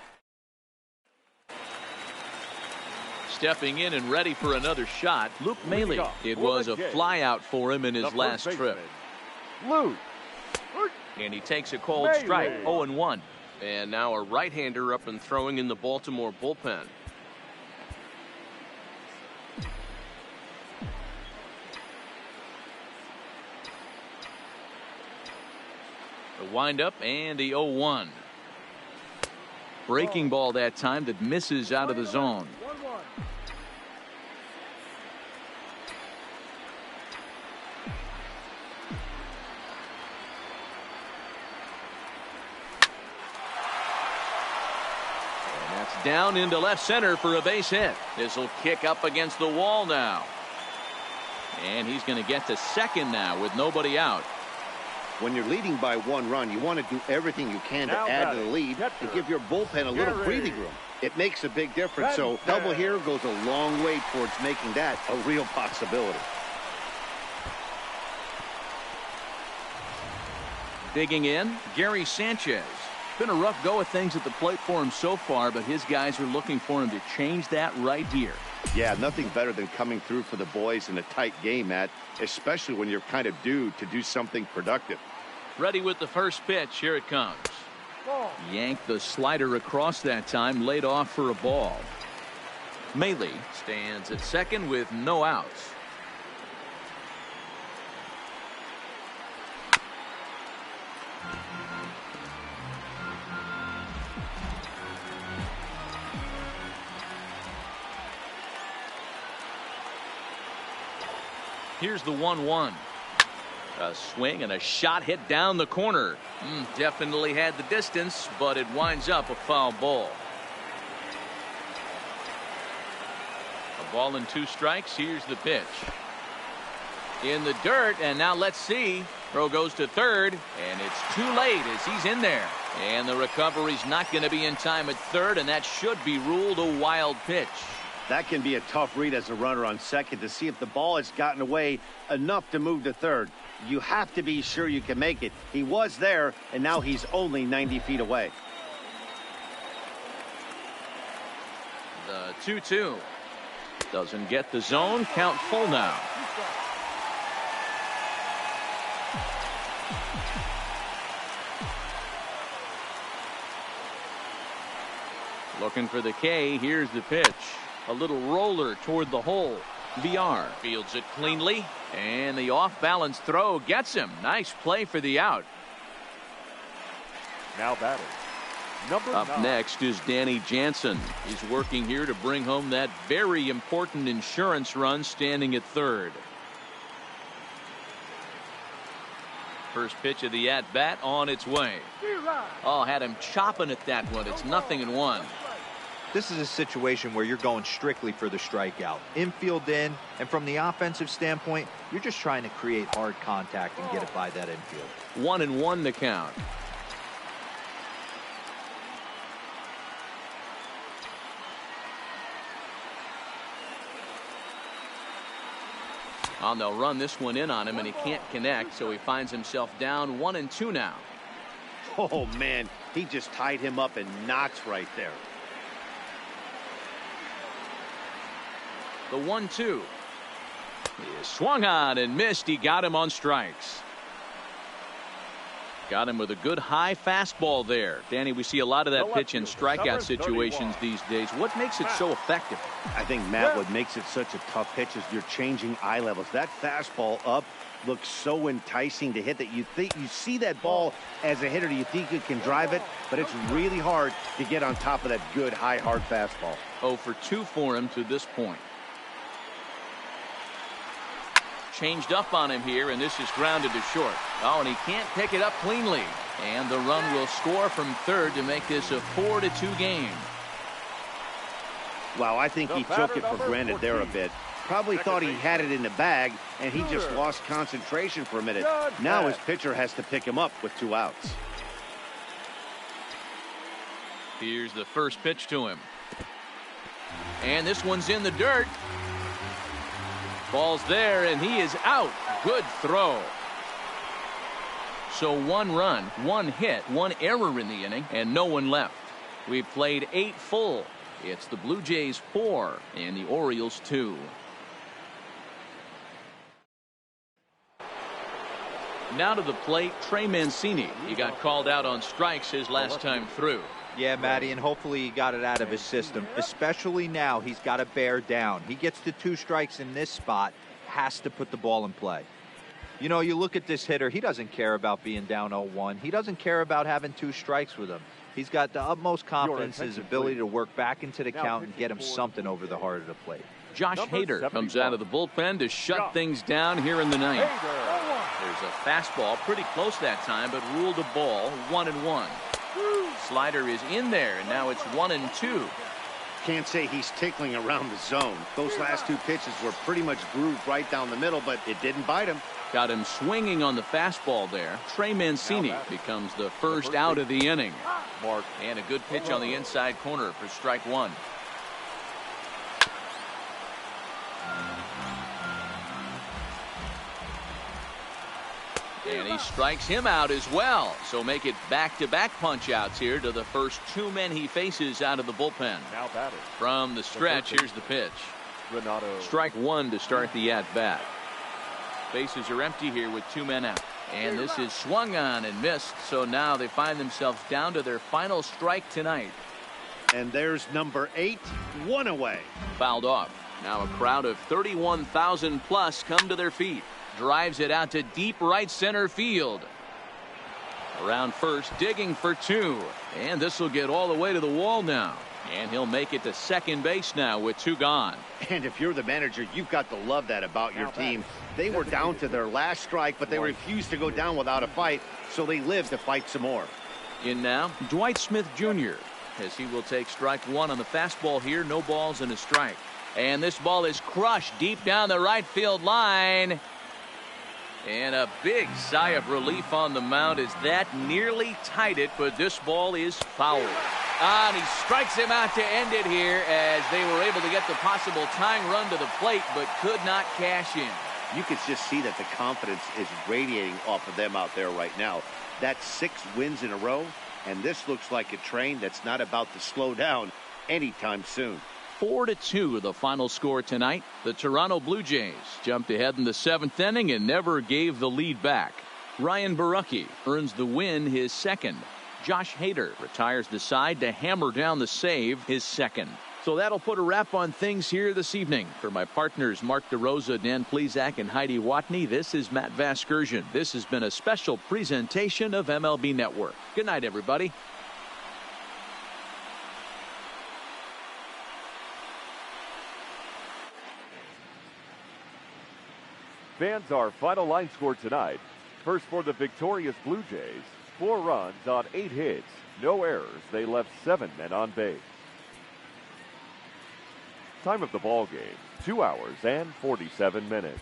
Stepping in and ready for another shot, Mlb. It was a flyout for him in his last trip. And he takes a cold strike, 0-1. And now a right-hander up and throwing in the Baltimore bullpen. The windup and the 0-1. Breaking ball that time that misses out of the zone. Down into left center for a base hit. This will kick up against the wall now. And he's going to get to second now with nobody out. When you're leading by 1 run, you want to do everything you can to add to the lead and give your bullpen a little breathing room. It makes a big difference, so double here goes a long way towards making that a real possibility. Digging in, Gary Sanchez. Been a rough go of things at the plate for him so far, but his guys are looking for him to change that right here. Yeah, nothing better than coming through for the boys in a tight game, Matt, especially when you're kind of due to do something productive. Ready with the first pitch. Here it comes. Yanked the slider across that time, laid off for a ball. Mlb stands at second with no outs. Here's the 1-1. A swing and a shot hit down the corner. Definitely had the distance, but it winds up a foul ball. A ball and 2 strikes. Here's the pitch. In the dirt, and now let's see. Throw goes to third, and it's too late as he's in there. And the recovery's not going to be in time at third, and that should be ruled a wild pitch. That can be a tough read as a runner on second to see if the ball has gotten away enough to move to third. You have to be sure you can make it. He was there, and now he's only 90 feet away. The 2-2. Doesn't get the zone. Count full now. Looking for the K. Here's the pitch. A little roller toward the hole. VR fields it cleanly, and the off-balance throw gets him. Nice play for the out. Now batting, number 9. Up next is Danny Jansen. He's working here to bring home that very important insurance run, standing at third. First pitch of the at-bat on its way. Oh, had him chopping at that one. It's 0-1. This is a situation where you're going strictly for the strikeout. Infield in, and from the offensive standpoint, you're just trying to create hard contact and get it by that infield. 1-1 the count. Oh, they'll run this one in on him, and he can't connect, so he finds himself down 1-2 now. Oh, man, he just tied him up in knots right there. The 1-2. He is swung on and missed. He got him on strikes. Got him with a good high fastball there. Danny, we see a lot of that pitch in strikeout situations these days. What makes it so effective? I think, Matt, what makes it such a tough pitch is you're changing eye levels. That fastball up looks so enticing to hit that you think you see that ball as a hitter. You think you can drive it, but it's really hard to get on top of that good high hard fastball. 0 for 2 for him to this point. changed up on him here, and this is grounded to short. Oh, and he can't pick it up cleanly. And the run will score from third to make this a 4-2 game. Wow, I think he took it for granted there a bit. Probably thought he had it in the bag, and he just lost concentration for a minute. Now his pitcher has to pick him up with 2 outs. Here's the first pitch to him. And this one's in the dirt. Ball's there, and he is out. Good throw. So 1 run, 1 hit, 1 error in the inning, and no one left. We've played 8 full. It's the Blue Jays 4 and the Orioles 2. Now to the plate, Trey Mancini. He got called out on strikes his last time through. Yeah, Matty, and hopefully he got it out of his system. Especially now, he's got to bear down. He gets the 2 strikes in this spot, has to put the ball in play. You know, you look at this hitter, he doesn't care about being down 0-1. He doesn't care about having 2 strikes with him. He's got the utmost confidence in his ability to work back into the count and get him something over the heart of the plate. Josh Hader comes out of the bullpen to shut things down here in the ninth. There's a fastball pretty close that time, but ruled a ball, 1-1. Slider is in there, and now it's 1-2. Can't say he's tickling around the zone. Those last 2 pitches were pretty much grooved right down the middle, but it didn't bite him. Got him swinging on the fastball there. Trey Mancini becomes the first out of the inning. And a good pitch on the inside corner for strike 1. And he strikes him out as well. So make it back-to-back punch-outs here to the first 2 men he faces out of the bullpen. Now batted. From the stretch, here's the pitch. Strike 1 to start the at-bat. Bases are empty here with 2 men out. And this is swung on and missed. So now they find themselves down to their final strike tonight. And there's number 8, 1 away. Fouled off. Now a crowd of 31,000 plus come to their feet. Drives it out to deep right center field. Around first, digging for 2. And this will get all the way to the wall now. And he'll make it to second base now with 2 gone. And if you're the manager, you've got to love that about your team. They were down to their last strike, but they refused to go down without a fight, so they lived to fight some more. In now, Dwight Smith Jr., as he will take strike 1 on the fastball here. No balls and a strike. And this ball is crushed deep down the right field line. And a big sigh of relief on the mound as that nearly tied it, but this ball is fouled. And he strikes him out to end it here as they were able to get the possible tying run to the plate, but could not cash in. You can just see that the confidence is radiating off of them out there right now. That's 6 wins in a row, and this looks like a train that's not about to slow down anytime soon. 4-2 the final score tonight. The Toronto Blue Jays jumped ahead in the 7th inning and never gave the lead back. Ryan Borucki earns the win, his 2nd. Josh Hader retires the side to hammer down the save, his 2nd. So that'll put a wrap on things here this evening. For my partners Mark DeRosa, Dan Plesac, and Heidi Watney, this is Matt Vasgersian. This has been a special presentation of MLB Network. Good night, everybody. Fans, our final line score tonight. First for the victorious Blue Jays, 4 runs on 8 hits, no errors. They left 7 men on base. Time of the ball game, 2 hours and 47 minutes.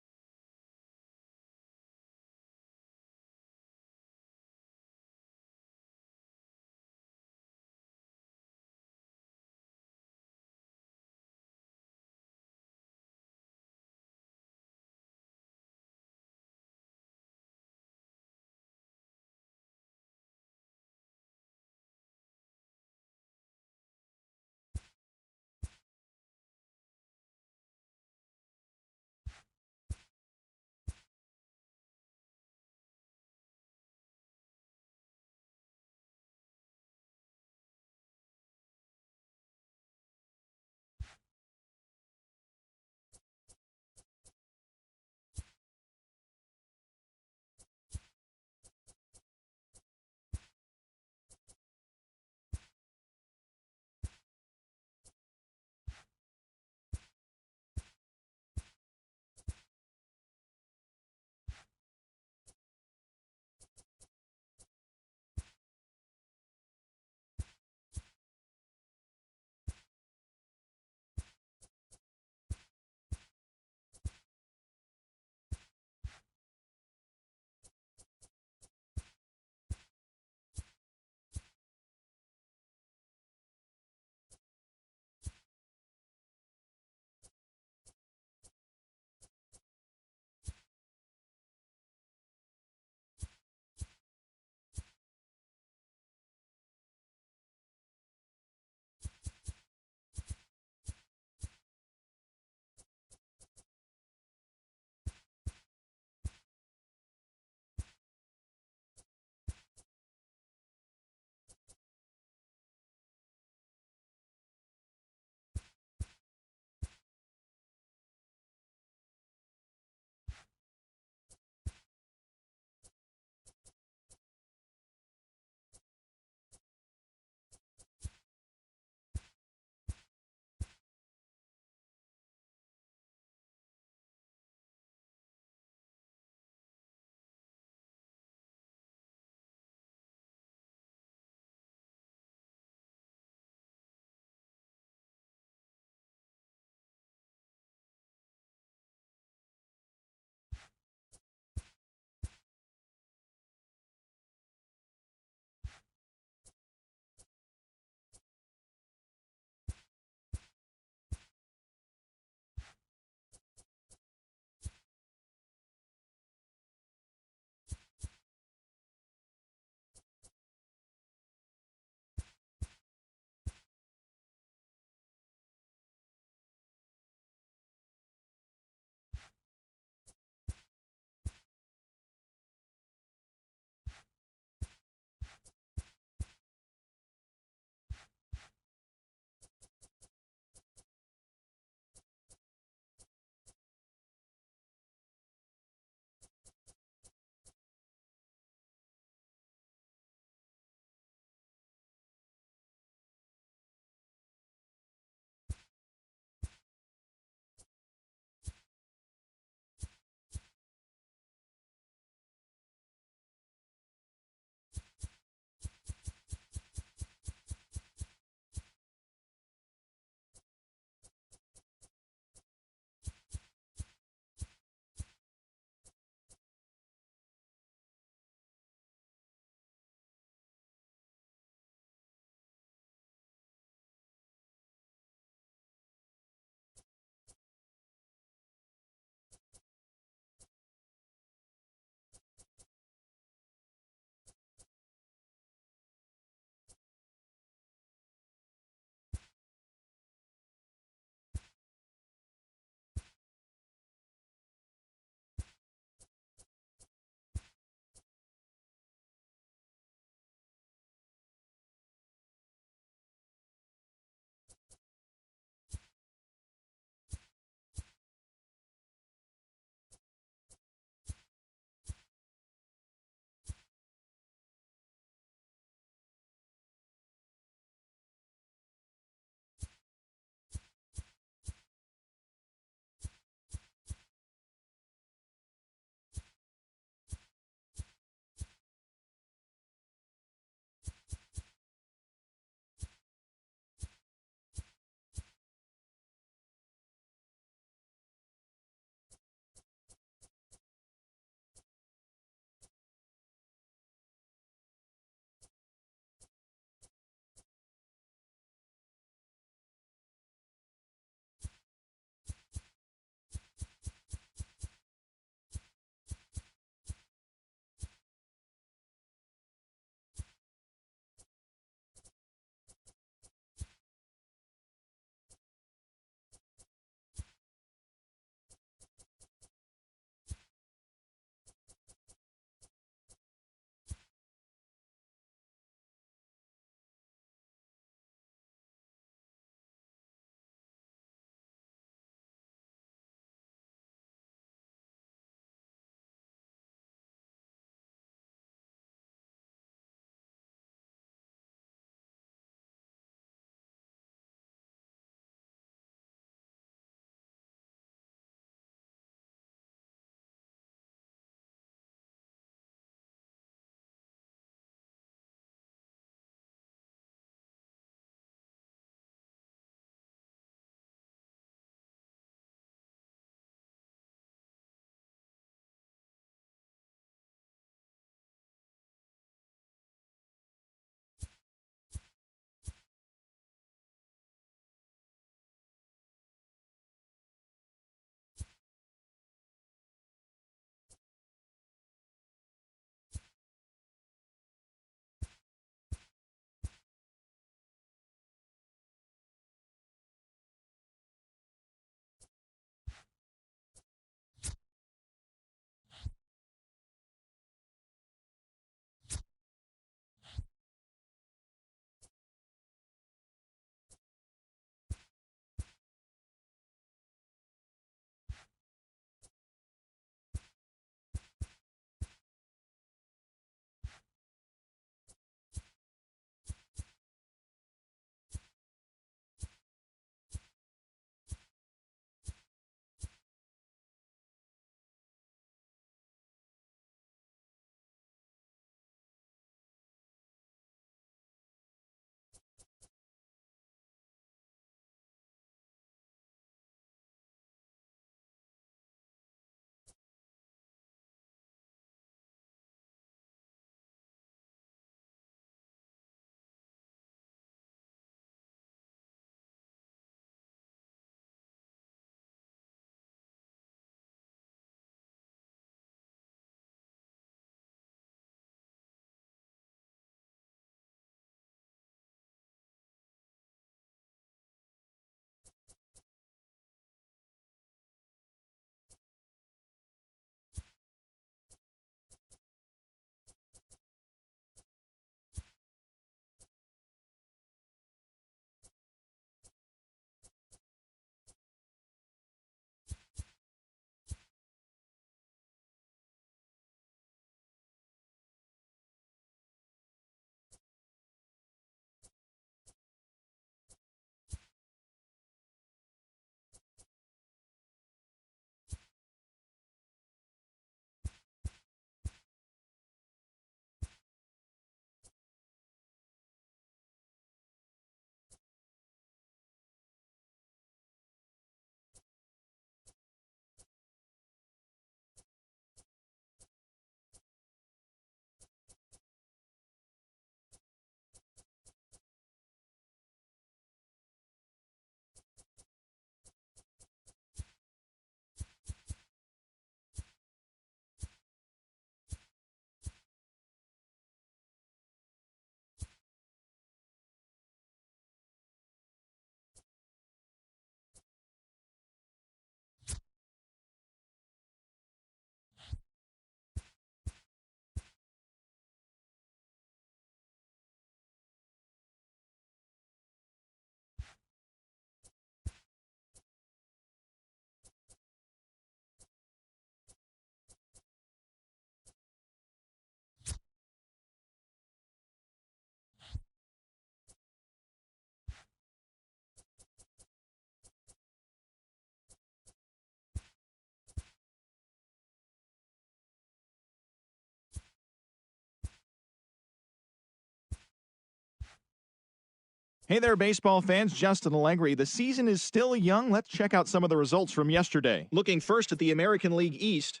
Hey there, baseball fans. Justin Allegri. The season is still young. Let's check out some of the results from yesterday. Looking first at the American League East,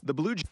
the Blue Jays.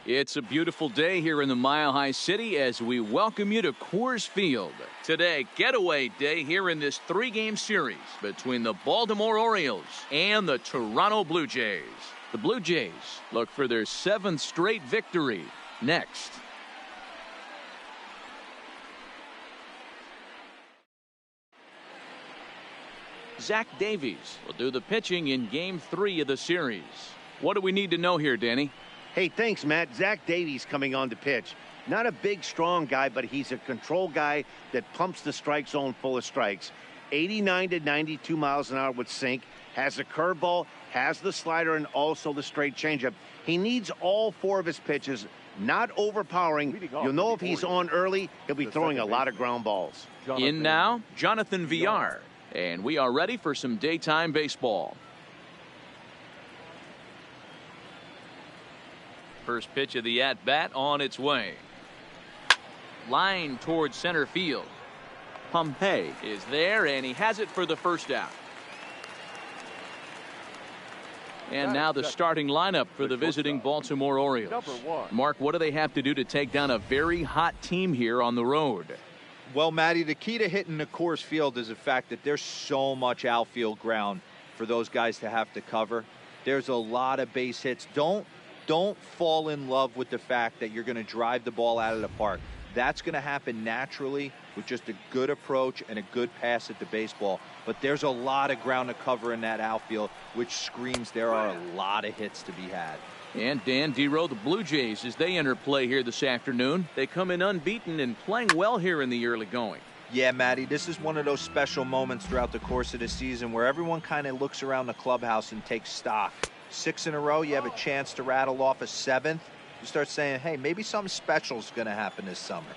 It's a beautiful day here in the Mile High City as we welcome you to Coors Field. Today, getaway day here in this 3-game series between the Baltimore Orioles and the Toronto Blue Jays. The Blue Jays look for their 7th straight victory next. Zach Davies will do the pitching in Game 3 of the series. What do we need to know here, Danny? Hey, thanks, Matt. Zach Davies coming on to pitch. Not a big, strong guy, but he's a control guy that pumps the strike zone full of strikes. 89 to 92 miles an hour with sink, has a curveball, has the slider, and also the straight changeup. He needs all 4 of his pitches, not overpowering. You'll know if he's on early, he'll be throwing a lot of ground balls. In now, Jonathan Villar. And we are ready for some daytime baseball. First pitch of the at-bat on its way. Line towards center field. Pompey is there, and he has it for the first out. And now the starting lineup for the visiting Baltimore Orioles. Mark, what do they have to do to take down a very hot team here on the road? Well, Matty, the key to hitting the Coors Field is the fact that there's so much outfield ground for those guys to have to cover. There's a lot of base hits. Don't fall in love with the fact that you're going to drive the ball out of the park. That's going to happen naturally with just a good approach and a good pass at the baseball. But there's a lot of ground to cover in that outfield, which screams there are a lot of hits to be had. And Dan Dero, the Blue Jays, as they enter play here this afternoon, they come in unbeaten and playing well here in the early going. Yeah, Matty, this is one of those special moments throughout the course of the season where everyone kind of looks around the clubhouse and takes stock 6 in a row, you have a chance to rattle off a 7th. You start saying, hey, maybe something special is going to happen this summer.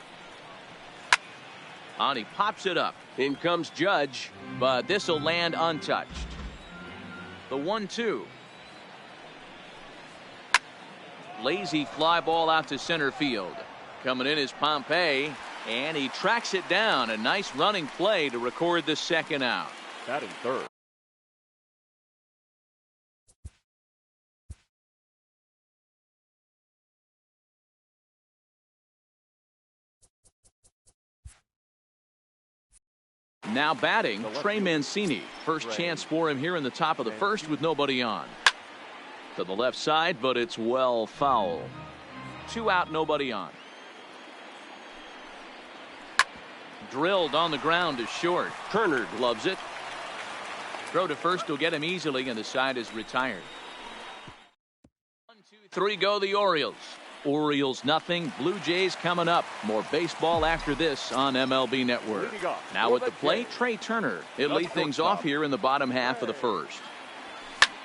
And he pops it up. In comes Judge, but this will land untouched. The 1-2. Lazy fly ball out to center field. Coming in is Pompey, and he tracks it down. A nice running play to record the second out. Batting third. Now batting, Trey Mancini. First chance for him here in the top of the first with nobody on. To the left side, but it's well foul. 2 out, nobody on. Drilled on the ground to short. Turner gloves it. Throw to first will get him easily, and the side is retired. 1, 2, 3 go the Orioles. Orioles nothing. Blue Jays coming up. More baseball after this on MLB Network. Now at the plate, Trey Turner. He'll lead things off here in the bottom half of the first.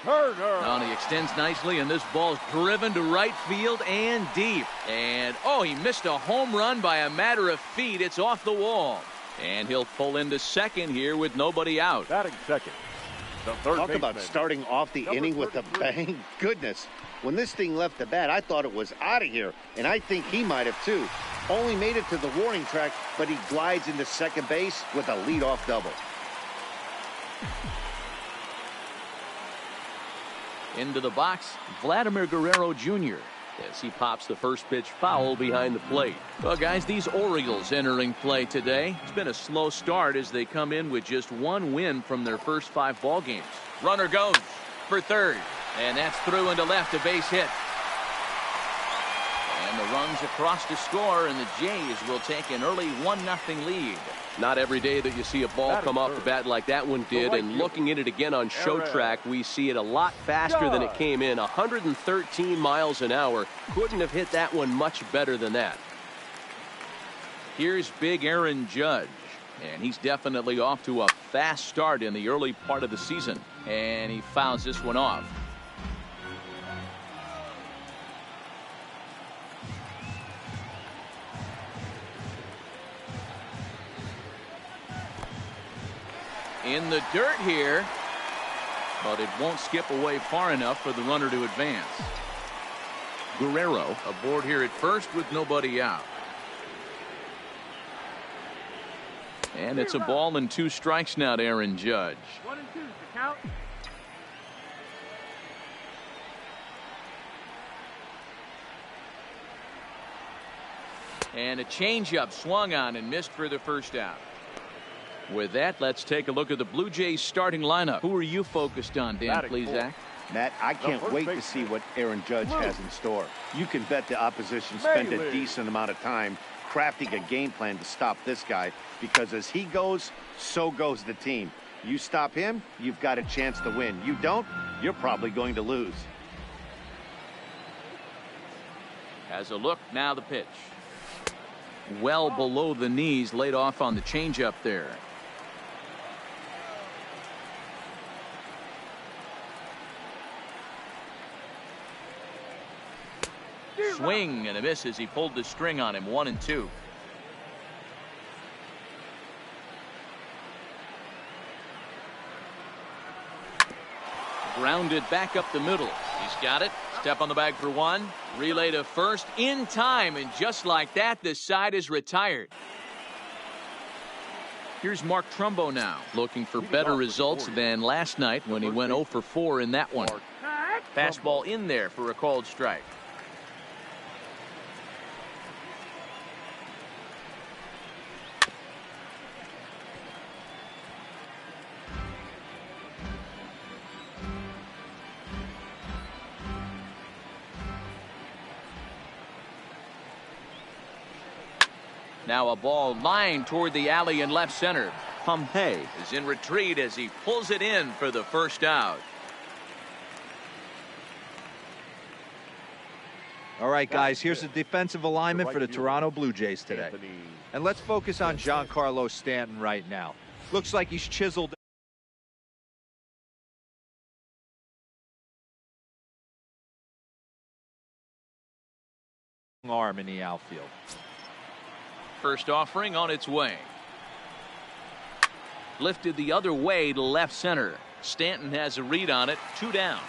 And he extends nicely, and this ball's driven to right field and deep. And, oh, he missed a home run by a matter of feet. It's off the wall. And he'll pull into second here with nobody out. Batting second. Talk about starting off the inning with a bang. Goodness. When this thing left the bat, I thought it was out of here, and I think he might have too. Only made it to the warning track, but he glides into second base with a leadoff double. Into the box, Vladimir Guerrero Jr. as he pops the first pitch foul behind the plate. Well, guys, these Orioles entering play today. It's been a slow start as they come in with just 1 win from their first 5 ball games. Runner goes for third, and that's through into left, a base hit. And the runs across to score, and the Jays will take an early 1-0 lead. Not every day that you see a ball come off the bat like that one did, and looking at it again on show track, we see it a lot faster than it came in. 113 miles an hour. Couldn't have hit that one much better than that. Here's big Aaron Judge, and he's definitely off to a fast start in the early part of the season, and he fouls this one off. In the dirt here, but it won't skip away far enough for the runner to advance. Guerrero aboard here at first with nobody out. And it's a ball and 2 strikes now to Aaron Judge. 1 and 2 to count. And a changeup swung on and missed for the first out. With that, let's take a look at the Blue Jays starting lineup. Who are you focused on, Dan, please, Zach? Matt, I can't wait to see what Aaron Judge has in store. You can bet the opposition spend a decent amount of time crafting a game plan to stop this guy, because as he goes, so goes the team. You stop him, you've got a chance to win. You don't, you're probably going to lose. Has a look, now the pitch. Well below the knees, laid off on the changeup there. Swing and a miss as he pulled the string on him. 1 and 2. Grounded back up the middle. He's got it. Step on the bag for 1. Relay to first in time, and just like that, the side is retired. Here's Mark Trumbo now, looking for better results than last night when he went 0 for 4 in that one. Fastball in there for a called strike. Now a ball lined toward the alley in left center. Pompey is in retreat as he pulls it in for the first out. All right, guys, here's the defensive alignment for the Toronto Blue Jays today. And let's focus on Giancarlo Stanton right now. Looks like he's chiseled arm in the outfield. First offering on its way. Lifted the other way to left center. Stanton has a read on it. 2 down.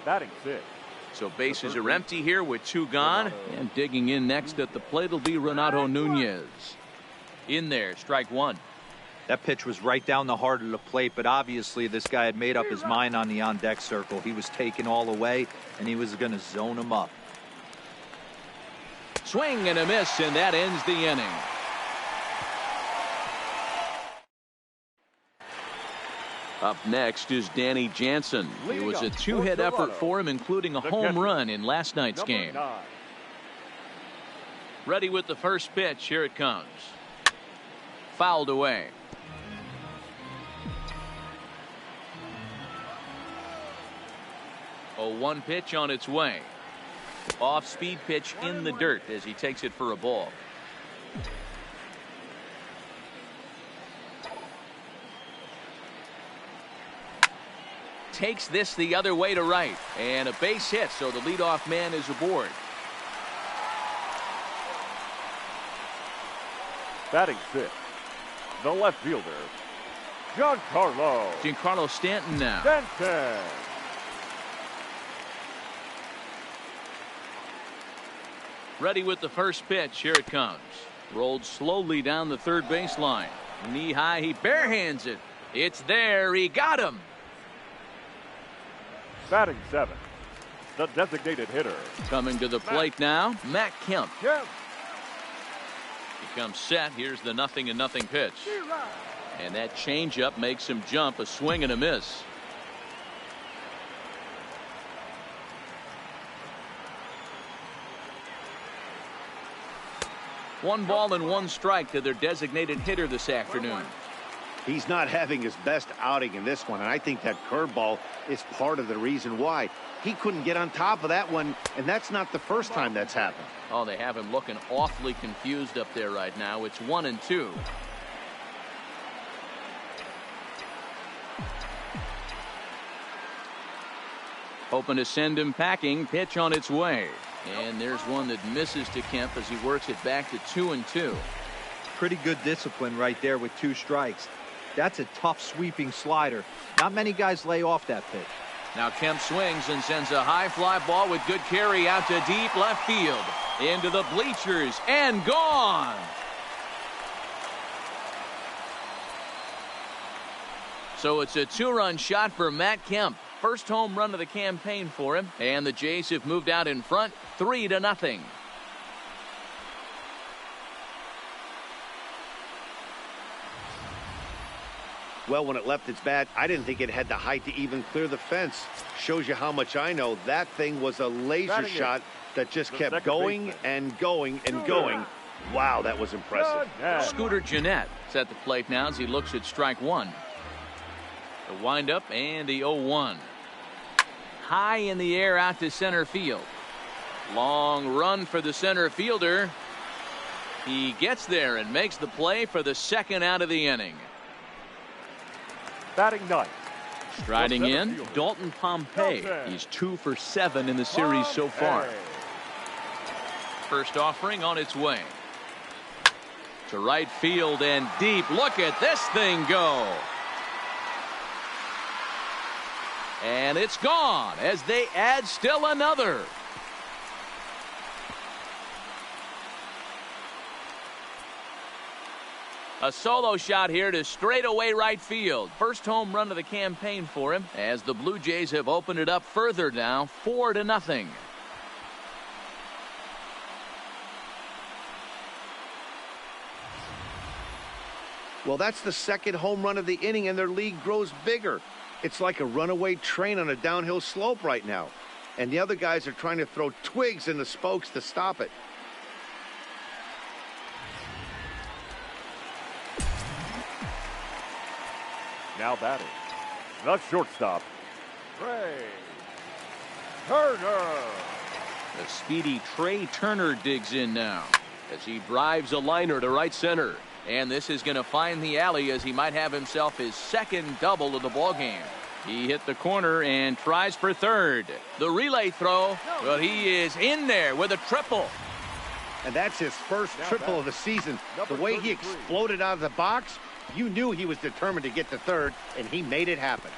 Batting 6. So bases are empty here with 2 gone. And digging in next at the plate will be Renato Nunez. In there, strike 1. That pitch was right down the heart of the plate, but obviously this guy had made up his mind on the on-deck circle. He was taken all the way, and he was going to zone him up. Swing and a miss, and that ends the inning. Up next is Danny Jansen. It was a 2-hit effort for him, including a home run in last night's game. Ready with the first pitch. Here it comes. Fouled away. A 1 pitch on its way. Off-speed pitch in the dirt as he takes it for a ball. Takes this the other way to right. And a base hit, so the leadoff man is aboard. Batting 6. The left fielder, Giancarlo Stanton now. Stanton. Ready with the first pitch. Here it comes. Rolled slowly down the third baseline. Knee high, he barehands it. It's there. He got him. Batting 7. The designated hitter. Coming to the plate now, Matt Kemp. He comes set. Here's the 0-0 pitch. And that changeup makes him jump. A swing and a miss. One ball and 1 strike to their designated hitter this afternoon. He's not having his best outing in this one, and I think that curveball is part of the reason why. He couldn't get on top of that one, and that's not the first time that's happened. Oh, they have him looking awfully confused up there right now. It's 1-2. Hoping to send him packing. Pitch on its way. And there's one that misses to Kemp as he works it back to 2-2. Pretty good discipline right there with 2 strikes. That's a tough sweeping slider. Not many guys lay off that pitch. Now Kemp swings and sends a high fly ball with good carry out to deep left field. Into the bleachers and gone. So it's a 2-run shot for Matt Kemp. First home run of the campaign for him. And the Jays have moved out in front 3-0. Well, when it left its bat, I didn't think it had the height to even clear the fence. Shows you how much I know. That thing was a laser shot that just kept going and going and going. Wow, that was impressive. Scooter Gennett is at the plate now as he looks at strike 1. The windup and the 0-1. High in the air out to center field. Long run for the center fielder. He gets there and makes the play for the 2nd out of the inning. Batting 9. Striding in, Dalton Pompey. He's 2 for 7 in the series so far. First offering on its way. To right field and deep. Look at this thing go. And it's gone as they add still another. A solo shot here to straightaway right field. First home run of the campaign for him as the Blue Jays have opened it up further now 4-0. Well, that's the 2nd home run of the inning, and their lead grows bigger. It's like a runaway train on a downhill slope right now. And the other guys are trying to throw twigs in the spokes to stop it. Now batting, the shortstop, Trey Turner. The speedy Trey Turner digs in now as he drives a liner to right center. And this is going to find the alley as he might have himself his 2nd double of the ball game. He hit the corner and tries for third. The relay throw, well, he is in there with a triple. And that's his first triple of the season. The way he exploded out of the box, you knew he was determined to get to third, and he made it happen.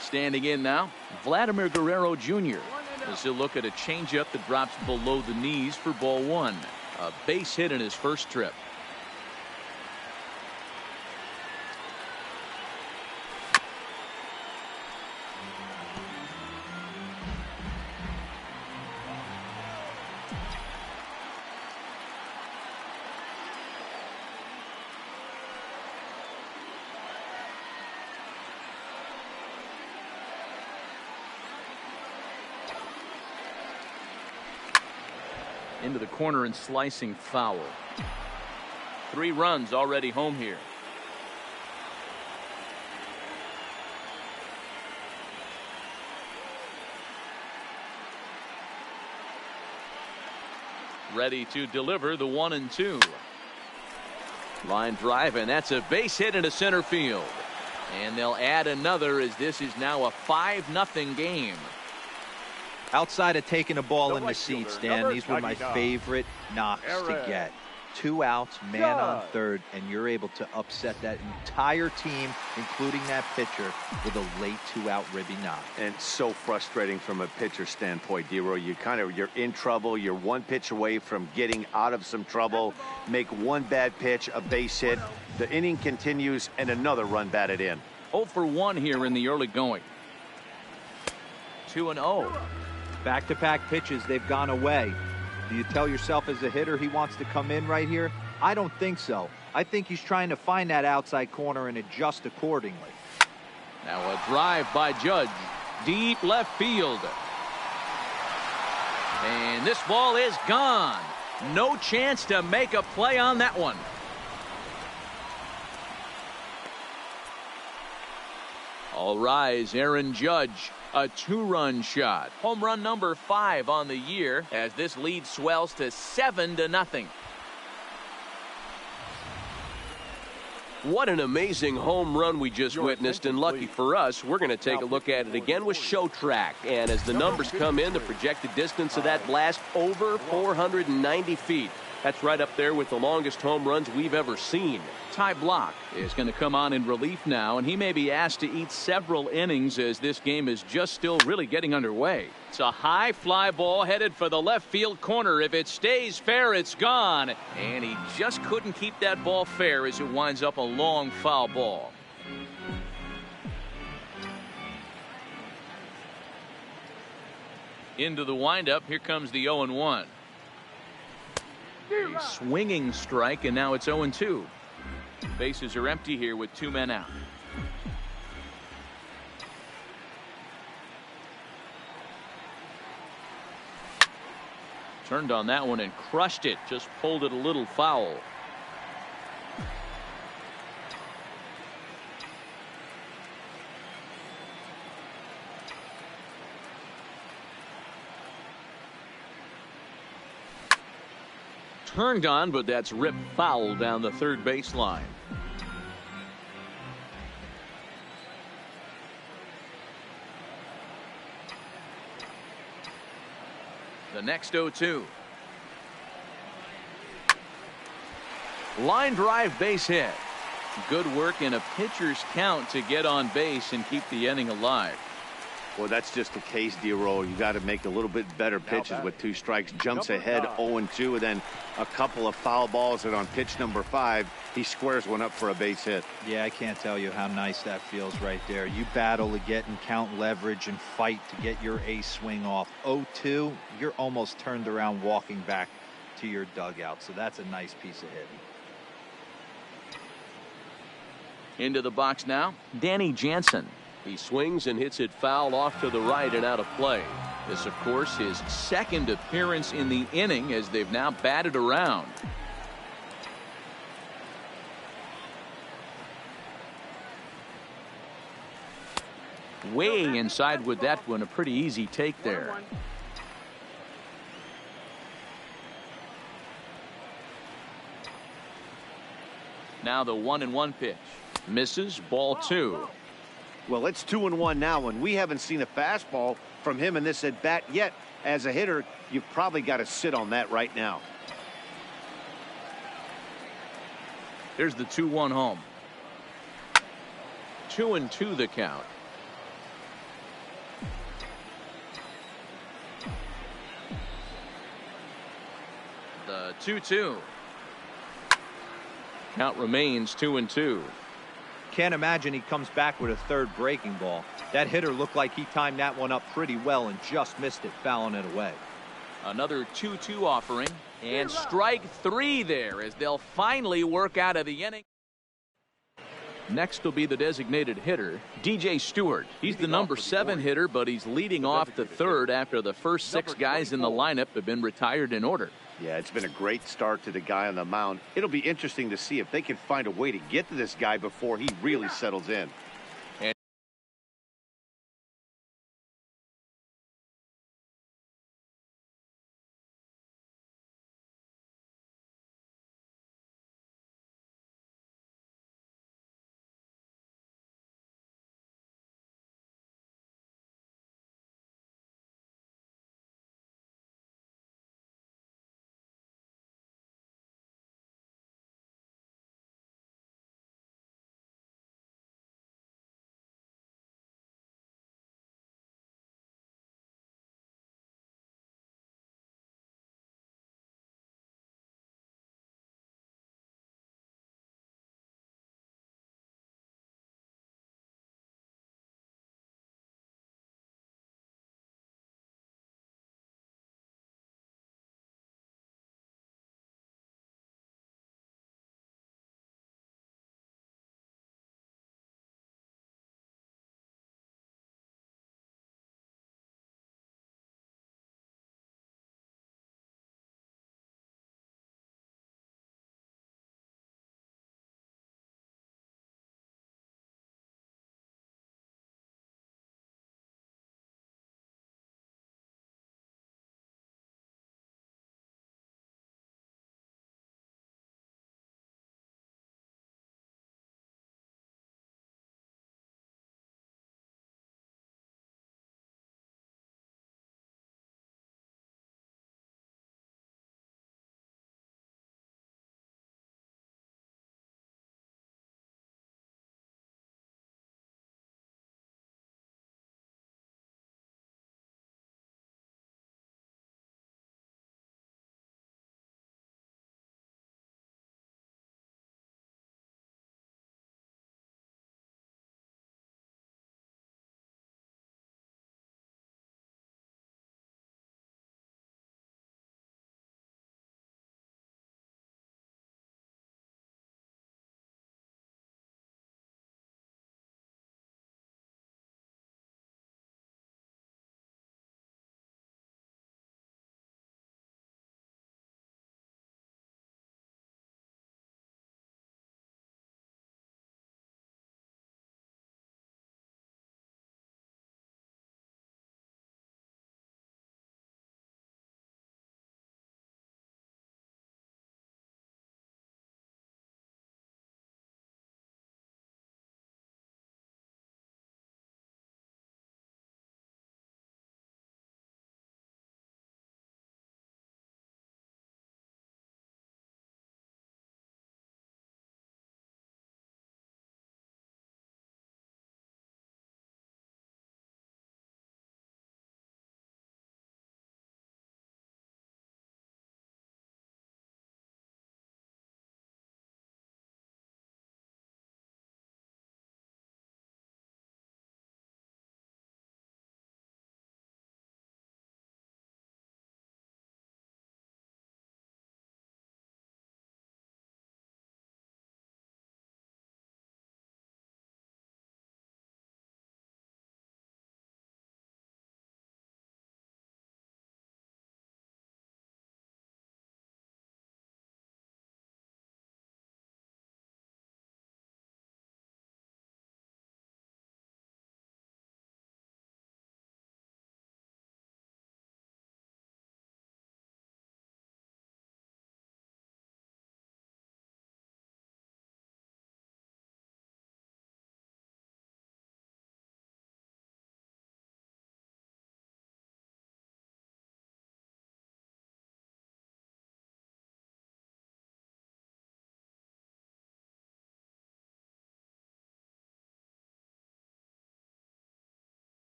Standing in now, Vladimir Guerrero Jr. as he'll look at a changeup that drops below the knees for ball one. A base hit in his first trip. Into the corner and slicing foul. 3 runs already home here. Ready to deliver the 1-2. Line drive, and that's a base hit into center field. And they'll add another as this is now a 5-0 game. Outside of taking a ball in the seats, Dan, these were my favorite knocks to get. 2 outs, man on third, and you're able to upset that entire team, including that pitcher, with a late 2-out ribby knock. And so frustrating from a pitcher standpoint, D-Roy. You're in trouble. You're 1 pitch away from getting out of some trouble. Make 1 bad pitch, a base hit. The inning continues, and another run batted in. 0 for 1 here in the early going. 2-0. Back-to-back pitches, they've gone away. Do you tell yourself as a hitter he wants to come in right here? I don't think so. I think he's trying to find that outside corner and adjust accordingly. Now a drive by Judge. Deep left field. And this ball is gone. No chance to make a play on that one. All rise, Aaron Judge. A 2-run shot. Home run number 5 on the year as this lead swells to 7-0. What an amazing home run we just witnessed, and lucky for us, we're going to take a look at it again with Show Track. And as the numbers come in, the projected distance of that blast over 490 feet. That's right up there with the longest home runs we've ever seen. Ty Block is going to come on in relief now, and he may be asked to eat several innings as this game is just still really getting underway. It's a high fly ball headed for the left field corner. If it stays fair, it's gone. And he just couldn't keep that ball fair as it winds up a long foul ball. Into the windup. Here comes the 0-1. A swinging strike, and now it's 0-2. Bases are empty here with 2 men out. Turned on that one and crushed it. Just pulled it a little foul. Turned on, but that's ripped foul down the third baseline. The next 0-2. Line drive base hit. Good work in a pitcher's count to get on base and keep the inning alive. Well, that's just the case, D-Roll. You got to make a little bit better pitches with 2 strikes. Jumps ahead 0-2, and then a couple of foul balls, and on pitch number 5, he squares one up for a base hit. Yeah, I can't tell you how nice that feels right there. You battle to get and count leverage and fight to get your ace swing off. 0-2, you're almost turned around walking back to your dugout, so that's a nice piece of hitting. Into the box now, Danny Jansen. He swings and hits it foul off to the right and out of play. This, of course, his second appearance in the inning as they've now batted around. Way inside with that one, a pretty easy take there. Now the 1-1 pitch. Misses, ball 2. Well, it's 2-1 now, and we haven't seen a fastball from him in this at bat yet. As a hitter, you've probably got to sit on that right now. Here's the 2-1 home. 2-2 the count. The 2-2. Count remains 2-2. Can't imagine he comes back with a third breaking ball. That hitter looked like he timed that one up pretty well and just missed it, fouling it away. Another 2-2 offering, and strike 3 there as they'll finally work out of the inning. Next will be the designated hitter, DJ Stewart. He's the number 7 hitter, but he's leading off the third after the first 6 guys in the lineup have been retired in order. Yeah, it's been a great start to the guy on the mound. It'll be interesting to see if they can find a way to get to this guy before he really settles in.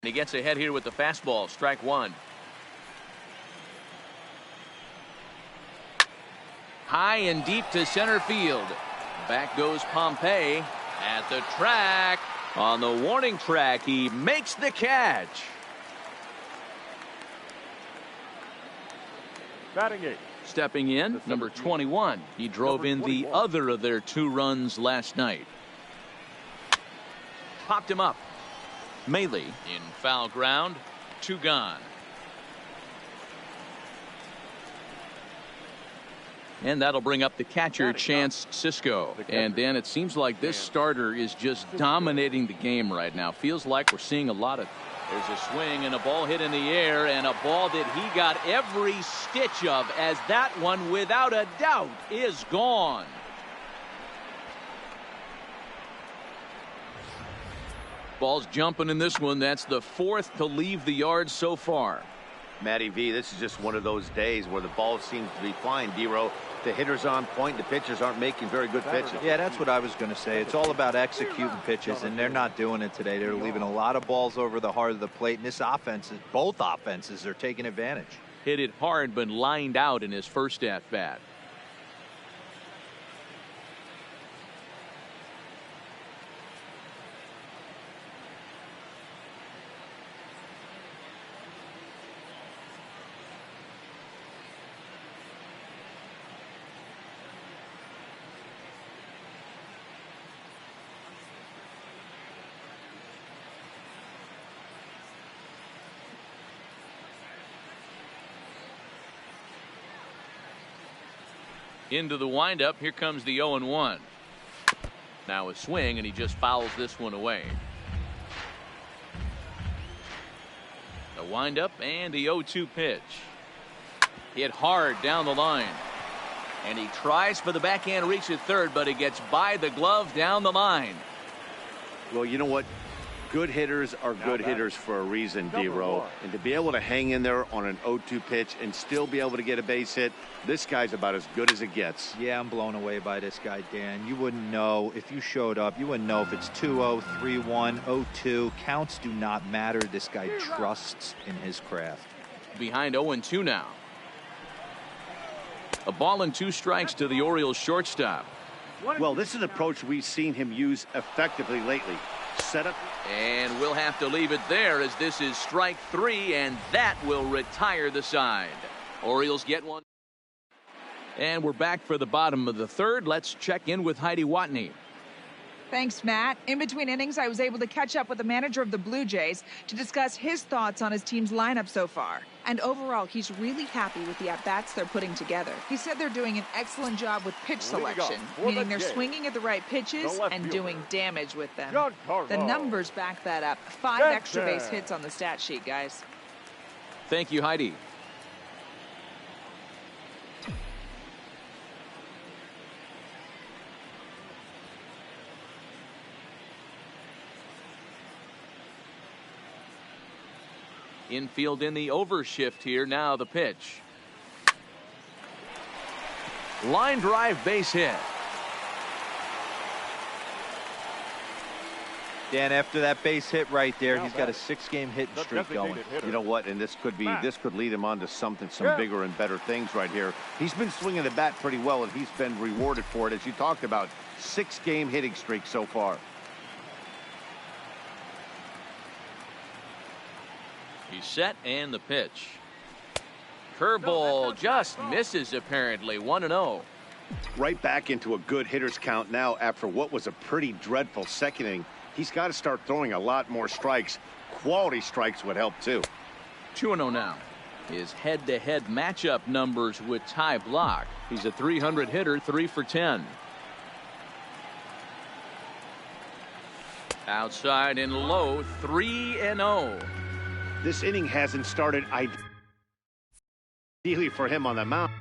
He gets ahead here with the fastball. Strike one. High and deep to center field. Back goes Pompey at the track. On the warning track, he makes the catch. Batting eight. Stepping in, number 21. He drove in the other of their 2 runs last night. Popped him up. Mlb in foul ground. 2 gone. And that'll bring up the catcher, Chance Sisco. And Dan, it seems like this starter is just dominating the game right now. Feels like we're seeing a lot of. There's a swing and a ball hit in the air, and a ball that he got every stitch of, as that one, without a doubt, is gone. Ball's jumping in this one. That's the 4th to leave the yard so far. Matty V, this is just one of those days where the ball seems to be flying, D-Row. The hitter's on point, the pitchers aren't making very good pitches. Yeah, that's what I was going to say. It's all about executing pitches, and they're not doing it today. They're leaving a lot of balls over the heart of the plate, and this offense, both offenses are taking advantage. Hit it hard, but lined out in his first at-bat. Into the windup. Here comes the 0-1. Now a swing, and he just fouls this one away. The windup and the 0-2 pitch. Hit hard down the line. And he tries for the backhand reach at third, but he gets by the glove down the line. Well, you know what? Good hitters are good hitters for a reason, D-Row. And to be able to hang in there on an 0-2 pitch and still be able to get a base hit, this guy's about as good as it gets. Yeah, I'm blown away by this guy, Dan. You wouldn't know if you showed up. You wouldn't know if it's 2-0, 3-1, 0-2. Counts do not matter. This guy trusts in his craft. Behind 0-2 now. A ball and 2 strikes to the Orioles shortstop. Well, this is an approach we've seen him use effectively lately. Set up. And we'll have to leave it there, as this is strike 3, and that will retire the side. Orioles get one. And we're back for the bottom of the 3rd. Let's check in with Heidi Watney. Thanks, Matt. In between innings, I was able to catch up with the manager of the Blue Jays to discuss his thoughts on his team's lineup so far. And overall, he's really happy with the at-bats they're putting together. He said they're doing an excellent job with pitch selection, meaning they're swinging at the right pitches and doing damage with them. The numbers back that up. 5 extra base hits on the stat sheet, guys. Thank you, Heidi. Infield in the overshift here. Now the pitch. Line drive, base hit. Dan, after that base hit right there, he's got a 6-game hitting streak going. You know what? And this could lead him on to some bigger and better things right here. He's been swinging the bat pretty well, and he's been rewarded for it, as you talked about. 6-game hitting streak so far. He's set, and the pitch. Curveball just misses, apparently. 1-0. Right back into a good hitter's count now after what was a pretty dreadful 2nd inning. He's got to start throwing a lot more strikes. Quality strikes would help, too. 2-0 now. His head-to-head matchup numbers with Ty Block. He's a .300 hitter, 3 for 10. Outside and low, 3-0. This inning hasn't started ideally for him on the mound.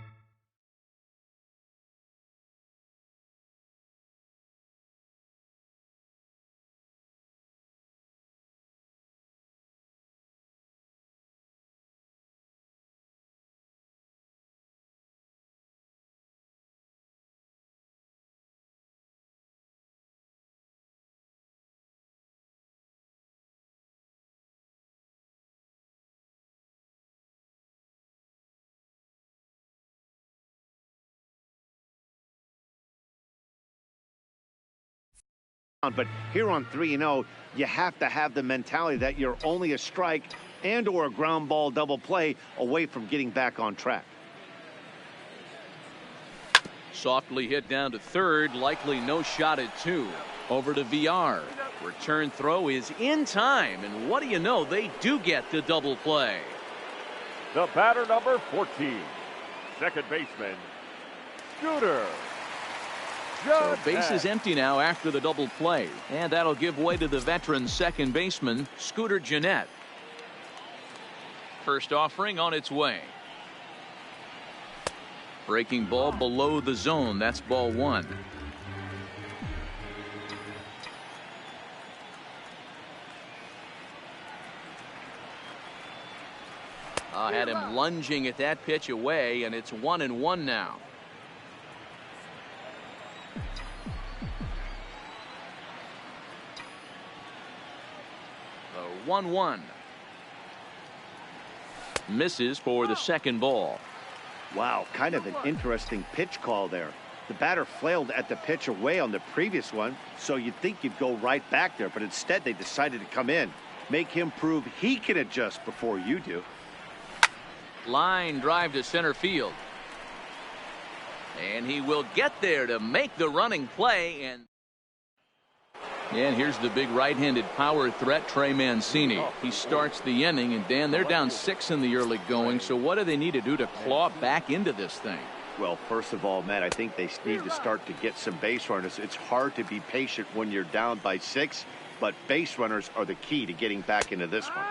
But here on 3-0, you have to have the mentality that you're only a strike and or a ground ball double play away from getting back on track. Softly hit down to third, likely no shot at 2. Over to VR. Return throw is in time, and what do you know, they do get the double play. The batter, number 14, second baseman, Scooter. So base is empty now after the double play, and that'll give way to the veteran second baseman, Scooter Gennett. First offering on its way. Breaking ball below the zone. That's ball 1. Had him lunging at that pitch away, and it's 1-1 now. The 1-1. Misses for the second ball. Wow, kind of an interesting pitch call there. The batter flailed at the pitch away on the previous one, so you'd think you'd go right back there, but instead they decided to come in. Make him prove he can adjust before you do. Line drive to center field. And he will get there to make the running play. And here's the big right-handed power threat, Trey Mancini. He starts the inning, and Dan, they're down 6 in the early going, so what do they need to do to claw back into this thing? Well, first of all, Matt, I think they need to start to get some base runners. It's hard to be patient when you're down by 6, but base runners are the key to getting back into this one.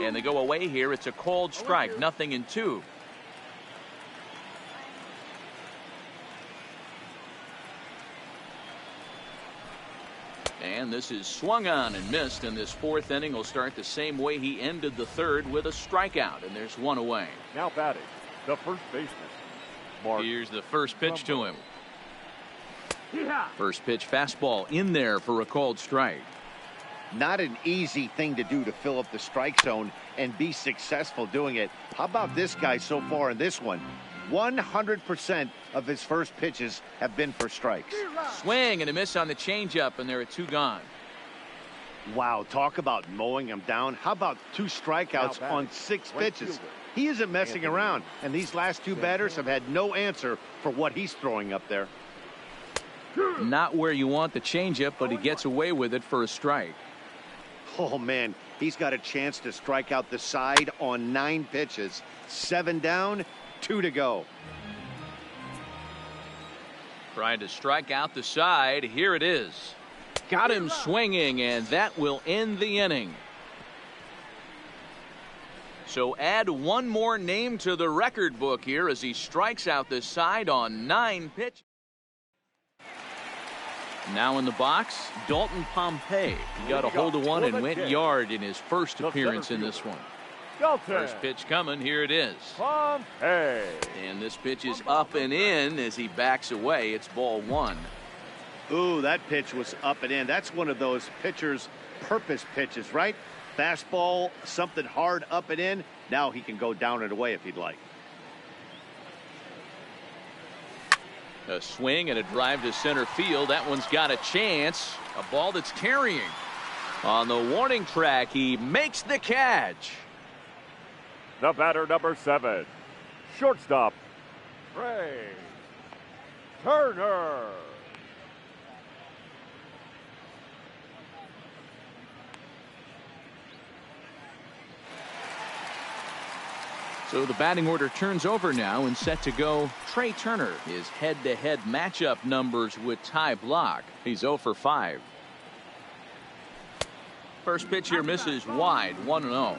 And they go away here. It's a cold strike, 0-2. And this is swung on and missed, and this 4th inning will start the same way he ended the 3rd, with a strikeout, and there's 1 away. Now batting, the first baseman, Mark. Here's the first pitch to him. First pitch fastball in there for a called strike. Not an easy thing to do, to fill up the strike zone and be successful doing it. How about this guy so far in this one? 100% of his first pitches have been for strikes. Swing and a miss on the changeup, and there are 2 gone. Wow, talk about mowing him down. How about 2 strikeouts on 6 pitches? He isn't messing around, and these last 2 batters have had no answer for what he's throwing up there. Not where you want the changeup, but he gets away with it for a strike. Oh, man, he's got a chance to strike out the side on 9 pitches. 7 down, 2 to go. Trying to strike out the side. Here it is. Got him swinging, and that will end the inning. So add 1 more name to the record book here as he strikes out the side on 9 pitches. Now in the box, Dalton Pompey. He got a hold of one and went yard in his first appearance in this one. First pitch coming. Here it is. Pompey. And this pitch is up and in as he backs away. It's ball 1. Ooh, that pitch was up and in. That's one of those pitcher's purpose pitches, right? Fastball, something hard up and in. Now he can go down and away if he'd like. A swing and a drive to center field. That one's got a chance. A ball that's carrying. On the warning track, he makes the catch. The batter, number 7, shortstop, Trey Turner. So the batting order turns over now, and set to go Trey Turner. His head-to-head matchup numbers with Ty Block. He's 0 for 5. First pitch here misses wide, 1-0.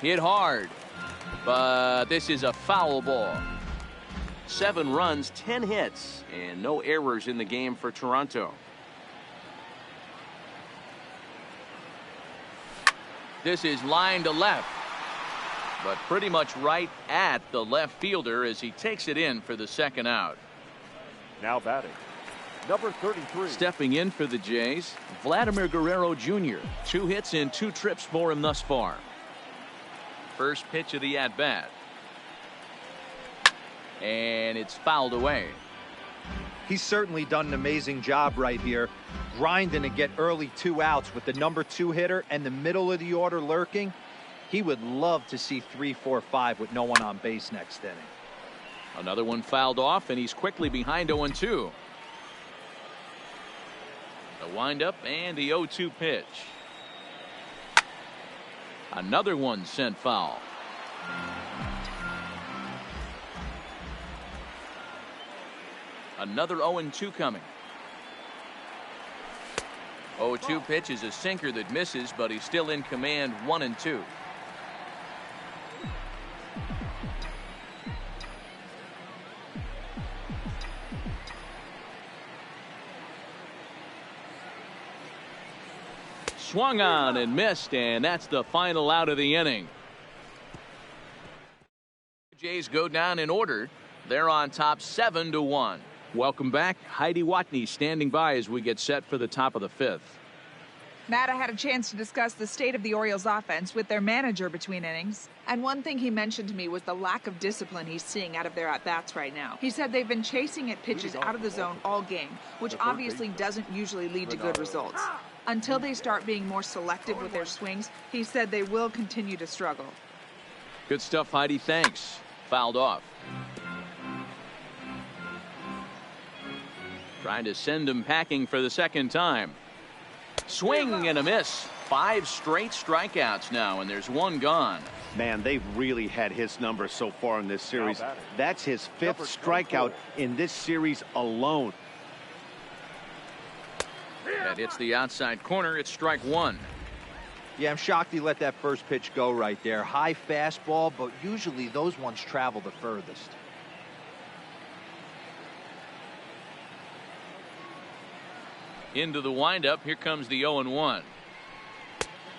Hit hard, but this is a foul ball. 7 runs, 10 hits, and no errors in the game for Toronto. This is line to left, but pretty much right at the left fielder as he takes it in for the second out. Now batting, number 33. Stepping in for the Jays, Vladimir Guerrero Jr. 2 hits and 2 trips for him thus far. First pitch of the at-bat. And it's fouled away. He's certainly done an amazing job right here, grinding to get early 2 outs with the #2 hitter and the middle of the order lurking. He would love to see 3, 4, 5 with no one on base next inning. Another one fouled off, and he's quickly behind 0-2. The windup and the 0-2 pitch. Another one sent foul. Another 0-2 coming. 0-2 pitch is a sinker that misses, but he's still in command. 1-2. Swung on and missed, and that's the final out of the inning. Jays go down in order. They're on top 7-1. Welcome back. Heidi Watney standing by as we get set for the top of the 5th. Matta had a chance to discuss the state of the Orioles offense with their manager between innings. And one thing he mentioned to me was the lack of discipline he's seeing out of their at-bats right now. He said they've been chasing at pitches out of the zone all game, which obviously doesn't usually lead to good results. Until they start being more selective with their swings, he said they will continue to struggle. Good stuff, Heidi. Thanks. Fouled off. Trying to send him packing for the second time. Swing and a miss. 5 straight strikeouts now, and there's 1 gone. Man, they've really had his number so far in this series. That's his 5th strikeout in this series alone. That hits the outside corner. It's strike 1. Yeah, I'm shocked he let that first pitch go right there. High fastball, but usually those ones travel the furthest. Into the windup. Here comes the 0-1.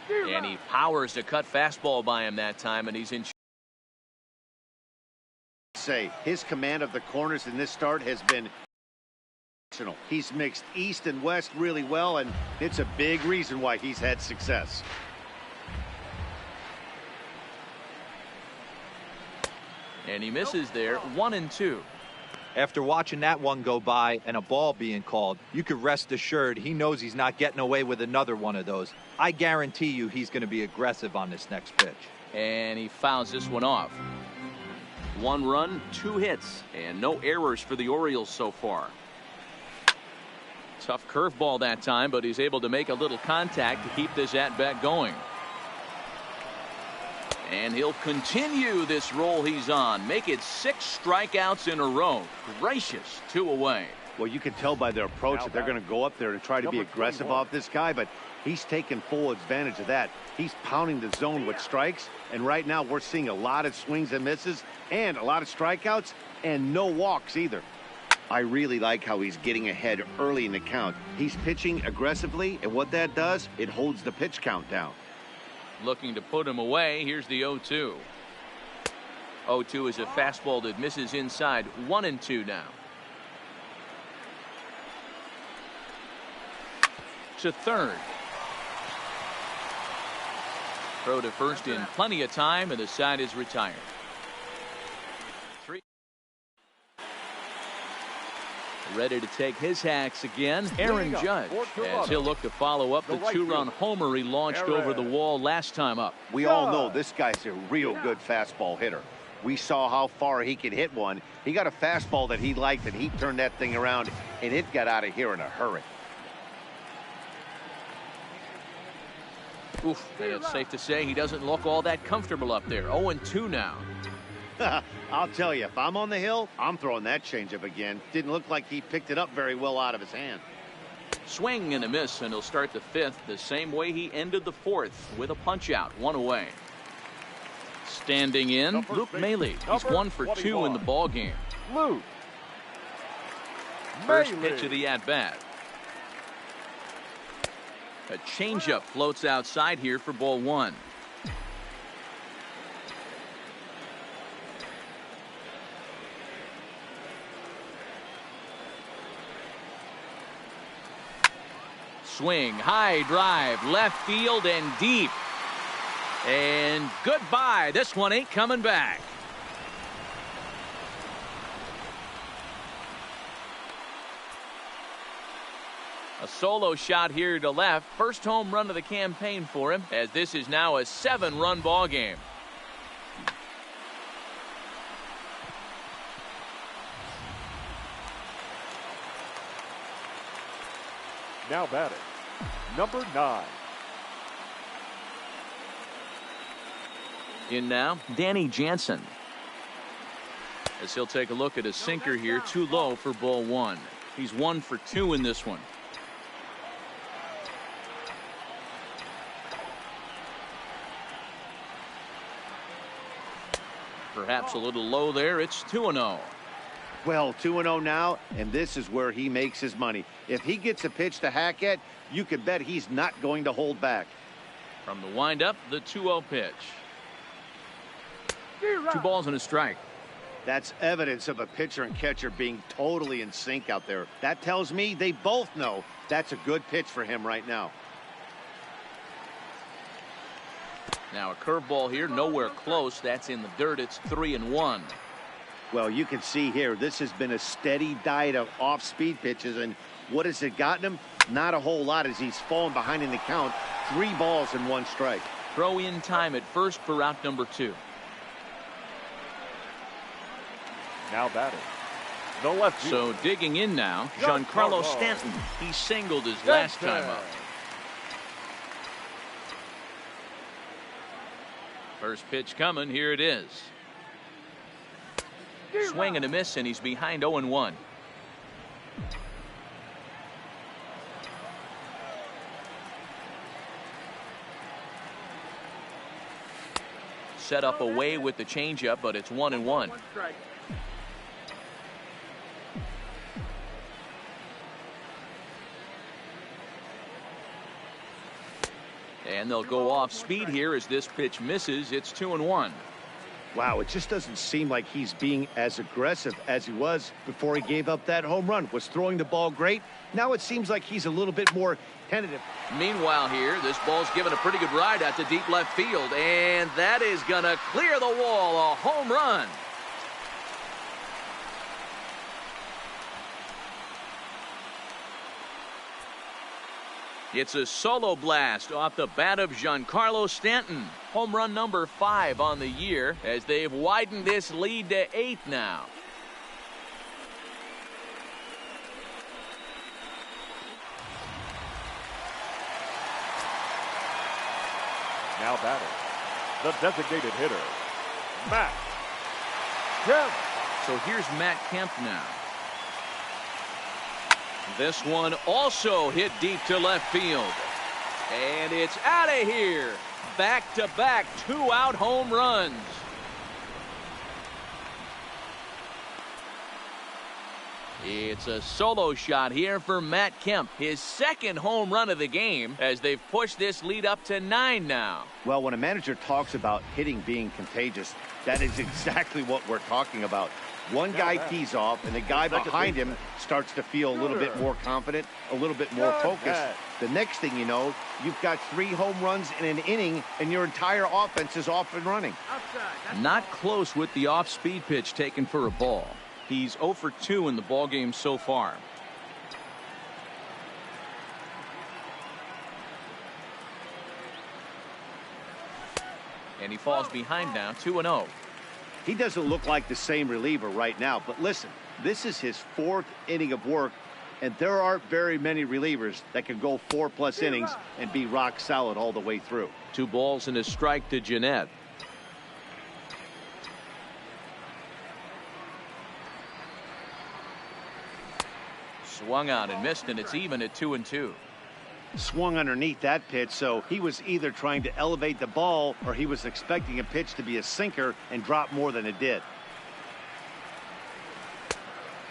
And he powers a cut fastball by him that time, and he's in. Say, his command of the corners in this start has been. He's mixed east and west really well, and it's a big reason why he's had success. And he misses there. 1-2. After watching that one go by and a ball being called, you could rest assured he knows he's not getting away with another one of those. I guarantee you he's going to be aggressive on this next pitch. And he fouls this one off. 1 run, 2 hits, and no errors for the Orioles so far. Tough curveball that time, but he's able to make a little contact to keep this at-bat going. And he'll continue this roll he's on. Make it 6 strikeouts in a row. Gracious, 2 away. Well, you can tell by their approach that they're going to go up there and try to be aggressive off this guy, but he's taking full advantage of that. He's pounding the zone with strikes, and right now we're seeing a lot of swings and misses and a lot of strikeouts and no walks either. I really like how he's getting ahead early in the count. He's pitching aggressively, and what that does, it holds the pitch count down. Looking to put him away. Here's the 0-2. 0-2 is a fastball that misses inside. 1-2 now. To third. Throw to first in plenty of time, and the side is retired. 3. Ready to take his hacks again. Aaron Judge, as he'll look to follow up the 2-run homer he launched over the wall last time up. We all know this guy's a real good fastball hitter. We saw how far he could hit one. He got a fastball that he liked, and he turned that thing around, and it got out of here in a hurry. Oof, and it's safe to say he doesn't look all that comfortable up there. 0-2 now. I'll tell you, if I'm on the hill, I'm throwing that changeup again. Didn't look like he picked it up very well out of his hand. Swing and a miss, and he'll start the 5th the same way he ended the 4th with a punch out. 1 away. Standing in, Luke Mlb. He's 1 for 2 in the ball game. Luke. First pitch of the at-bat. A changeup floats outside here for ball 1. Swing, high drive, left field and deep. And goodbye. This one ain't coming back. A solo shot here to left. First home run of the campaign for him, as this is now a 7-run ball game. Now batting, number 9. In now, Danny Jansen. As he'll take a look at a sinker here, too low for ball 1. He's 1 for 2 in this one. Perhaps a little low there. It's 2-0. Well, 2-0 now, and this is where he makes his money. If he gets a pitch to hack at, you can bet he's not going to hold back. From the windup, the 2-0 pitch. 2 balls and a strike. That's evidence of a pitcher and catcher being totally in sync out there. That tells me they both know that's a good pitch for him right now. Now a curveball here, nowhere close. That's in the dirt. It's 3-1. Well, you can see here, this has been a steady diet of off-speed pitches, and what has it gotten him? Not a whole lot, as he's fallen behind in the count. 3 balls and 1 strike. Throw in time at first for out number 2. Now batting, the left field. So digging in now, Giancarlo Stanton. He singled his last time up. First pitch coming. Here it is. Swing and a miss, and he's behind 0-1. Set up away with the changeup, but it's 1-1. And they'll go off speed here as this pitch misses. It's 2-1. Wow, it just doesn't seem like he's being as aggressive as he was before he gave up that home run. Was throwing the ball great. Now it seems like he's a little bit more tentative. Meanwhile here, this ball's given a pretty good ride out to deep left field, and that is gonna clear the wall. A home run. It's a solo blast off the bat of Giancarlo Stanton. Home run number 5 on the year, as they've widened this lead to 8 now. Now batting, the designated hitter, Matt Kemp. So here's Matt Kemp now. This one also hit deep to left field. And it's out of here. Back-to-back 2-out home runs. It's a solo shot here for Matt Kemp. His 2nd home run of the game, as they've pushed this lead up to 9 now. Well, when a manager talks about hitting being contagious, that is exactly what we're talking about. One guy tees off, and the guy behind him starts to feel a little bit more confident, a little bit more focused. The next thing you know, you've got 3 home runs in an inning, and your entire offense is off and running. Not close with the off-speed pitch taken for a ball. He's 0 for 2 in the ball game so far. And he falls behind now, 2-0. He doesn't look like the same reliever right now, but listen, this is his 4th inning of work, and there aren't very many relievers that can go 4+ innings and be rock solid all the way through. 2 balls and a strike to Jeanette. Swung out and missed, and it's even at 2-2. Swung underneath that pitch, so he was either trying to elevate the ball or he was expecting a pitch to be a sinker and drop more than it did.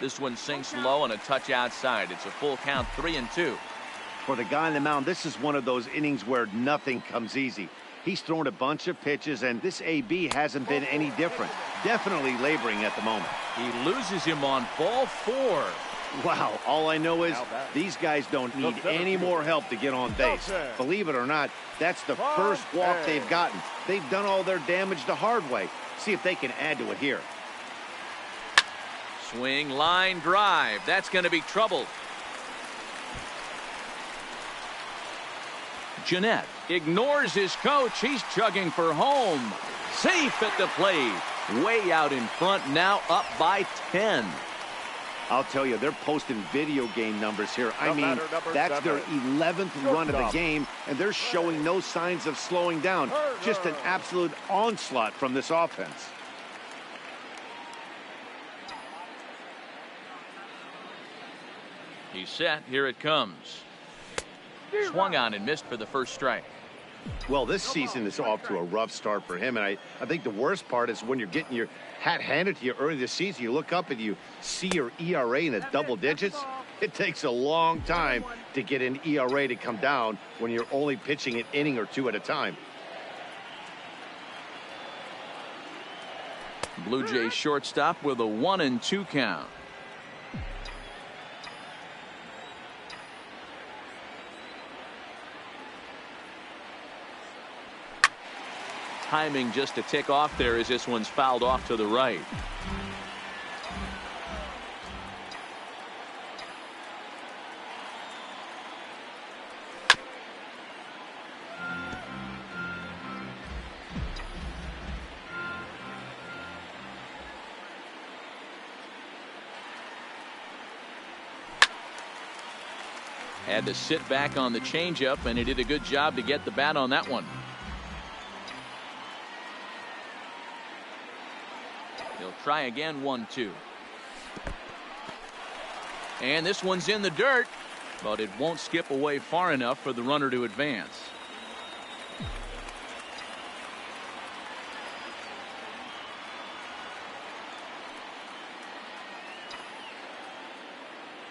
This one sinks low and a touch outside. It's a full count, 3-2. For the guy on the mound, this is one of those innings where nothing comes easy. He's thrown a bunch of pitches, and this AB hasn't been any different. Definitely laboring at the moment. He loses him on ball 4. Wow, all I know is these guys don't need any more help to get on base. Believe it or not, that's the first walk they've gotten. They've done all their damage the hard way. See if they can add to it here. Swing, line, drive. That's going to be trouble. Jeanette ignores his coach. He's chugging for home. Safe at the plate. Way out in front, now up by 10. I'll tell you, they're posting video game numbers here. I mean, that's their 11th run of the game, and they're showing no signs of slowing down. Just an absolute onslaught from this offense. He's set. Here it comes. Swung on and missed for the first strike. Well, this season is off to a rough start for him, and I think the worst part is when you're getting your hat handed to you early this season, you look up and you see your ERA in the double digits. It takes a long time to get an ERA to come down when you're only pitching an inning or two at a time. Blue Jays shortstop with a 1-2 count. Timing just a tick off there as this one's fouled off to the right. Had to sit back on the changeup, and he did a good job to get the bat on that one. He'll try again, 1-2. And this one's in the dirt, but it won't skip away far enough for the runner to advance.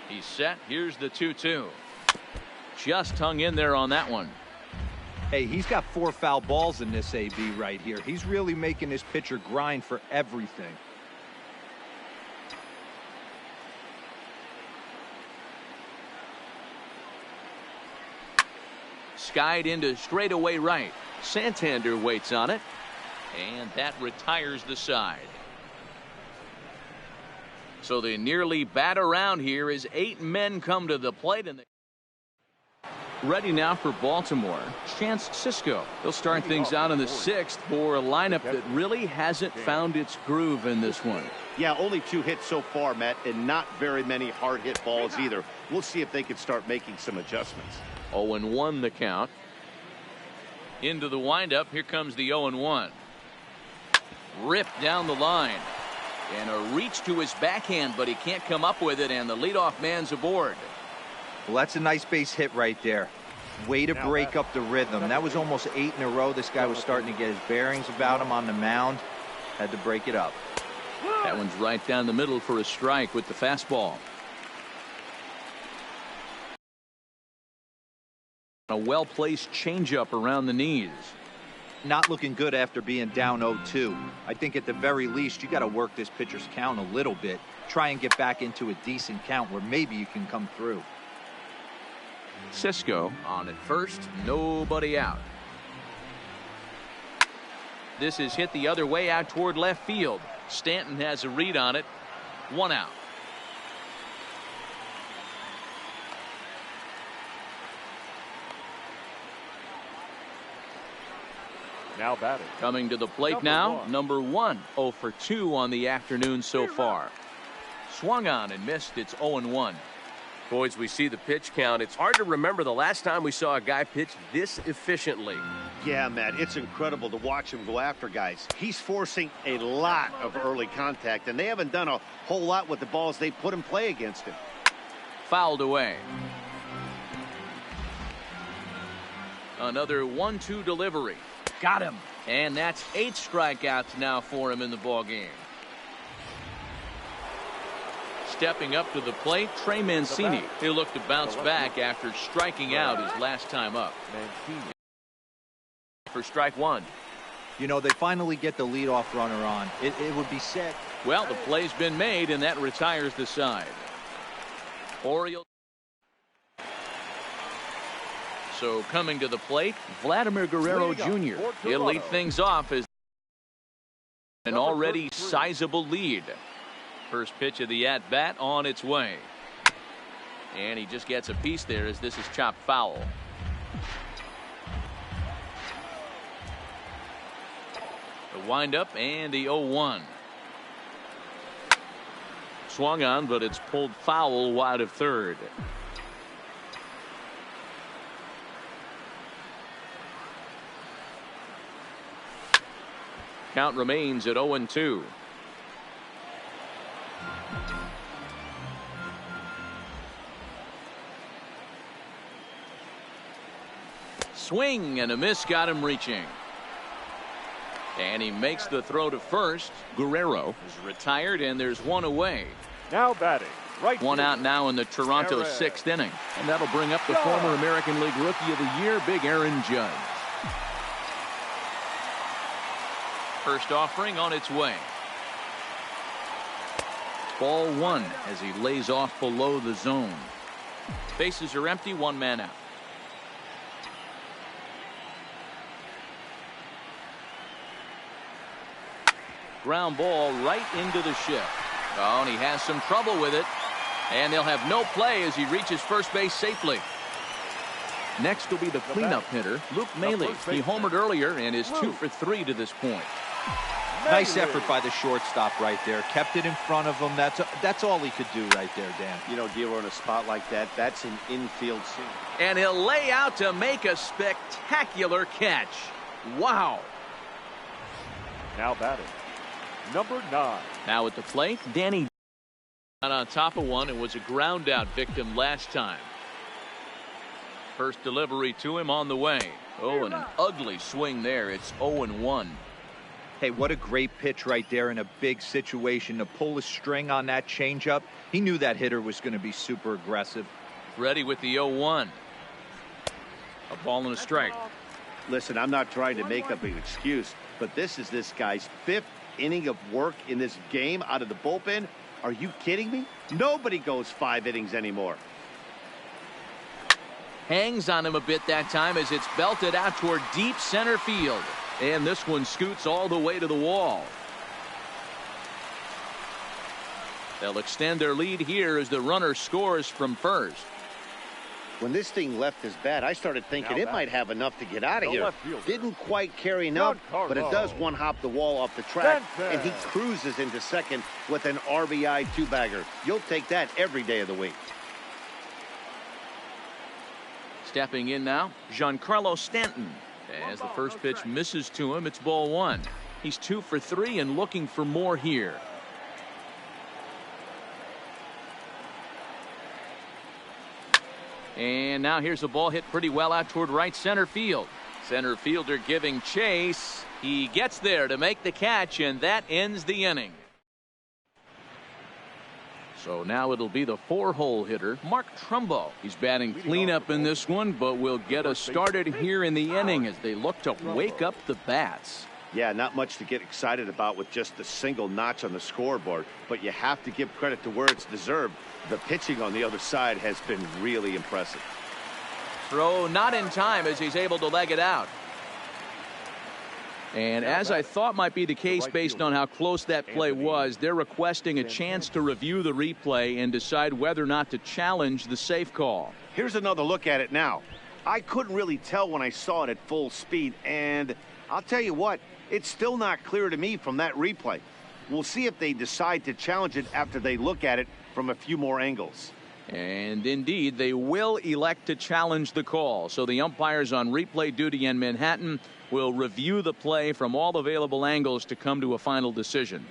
He's set. Here's the 2-2. Just hung in there on that one. Hey, he's got 4 foul balls in this AB right here. He's really making this pitcher grind for everything. Skied into straightaway right. Santander waits on it, and that retires the side. So they nearly bat around here as 8 men come to the plate, and ready now for Baltimore. Chance Sisco. He'll start things out in the 6th for a lineup that really hasn't found its groove in this one. Yeah, only 2 hits so far, Matt, and not very many hard hit balls either. We'll see if they can start making some adjustments. 0-1 the count. Into the windup. Here comes the 0-1. Ripped down the line. And a reach to his backhand, but he can't come up with it, and the leadoff man's aboard. Well, that's a nice base hit right there. Way to break up the rhythm. That was almost 8 in a row. This guy was starting to get his bearings about him on the mound. Had to break it up. That one's right down the middle for a strike with the fastball. A well-placed changeup around the knees. Not looking good after being down 0-2. I think at the very least you got to work this pitcher's count a little bit. Try and get back into a decent count where maybe you can come through. Sisco on at first, nobody out. This is hit the other way out toward left field. Stanton has a read on it. 1 out. Now batting. Coming to the plate now, number 1, 0 for 2 on the afternoon so far. Swung on and missed. It's 0-1. Boys, we see the pitch count. It's hard to remember the last time we saw a guy pitch this efficiently. Yeah, Matt, it's incredible to watch him go after guys. He's forcing a lot of early contact, and they haven't done a whole lot with the balls they put in play against him. Fouled away. Another 1-2 delivery. Got him. And that's 8 strikeouts now for him in the ballgame. Stepping up to the plate, Trey Mancini. He'll look to bounce back after striking out his last time up. For strike 1. You know, they finally get the leadoff runner on. It would be set. Well, the play's been made, and that retires the side. Orioles. So coming to the plate, Vladimir Guerrero Jr. He'll lead things off as an already sizable lead. First pitch of the at-bat on its way. And he just gets a piece there as this is chopped foul. The windup and the 0-1. Swung on, but it's pulled foul wide of third. Count remains at 0-2. Swing and a miss got him reaching. And he makes the throw to first. Guerrero is retired and there's one away. Now batting. Right one here. Out now in the Toronto sixth inning. And that'll bring up the former American League Rookie of the Year, Big Aaron Judge. First offering on its way. Ball one as he lays off below the zone. Bases are empty, one man out. Ground ball right into the shift. Oh, and he has some trouble with it. And they'll have no play as he reaches first base safely. Next will be the cleanup hitter, Luke Mlb. He homered earlier and is 2 for 3 to this point. Nice effort by the shortstop right there. Kept it in front of him. That's all he could do right there, Dan. You know, Dealer, in a spot like that, that's an infield single. And he'll lay out to make a spectacular catch. Wow. Now batting. Number 9. Now at the plate, Danny on top of one and was a ground out victim last time. First delivery to him on the way. Oh, and an ugly swing there. It's 0-1. Hey, what a great pitch right there in a big situation to pull a string on that changeup. He knew that hitter was going to be super aggressive. Ready with the 0-1. A ball and a strike. Listen, I'm not trying to make up an excuse, but this is this guy's 5th inning of work in this game out of the bullpen. Are you kidding me? Nobody goes 5 innings anymore. Hangs on him a bit that time as it's belted out toward deep center field. And this one scoots all the way to the wall. They'll extend their lead here as the runner scores from first. When this thing left his bat, I started thinking it might have enough to get out of here. Didn't quite carry enough, but it does one-hop the wall off the track, and he cruises into second with an RBI 2-bagger. You'll take that every day of the week. Stepping in now, Giancarlo Stanton. As the first pitch misses to him, it's ball one. He's 2 for 3 and looking for more here. And now here's a ball hit pretty well out toward right center field. Center fielder giving chase. He gets there to make the catch, and that ends the inning. So now it'll be the 4-hole hitter, Mark Trumbo. He's batting cleanup in this one, but will get us started here in the inning as they look to wake up the bats. Yeah, not much to get excited about with just the single notch on the scoreboard, but you have to give credit to where it's deserved. The pitching on the other side has been really impressive. Throw not in time as he's able to leg it out. And as I thought might be the case based on how close that play was, they're requesting a chance to review the replay and decide whether or not to challenge the safe call. Here's another look at it now. I couldn't really tell when I saw it at full speed, and I'll tell you what, it's still not clear to me from that replay. We'll see if they decide to challenge it after they look at it from a few more angles. And indeed, they will elect to challenge the call. So the umpires on replay duty in Manhattan will review the play from all available angles to come to a final decision.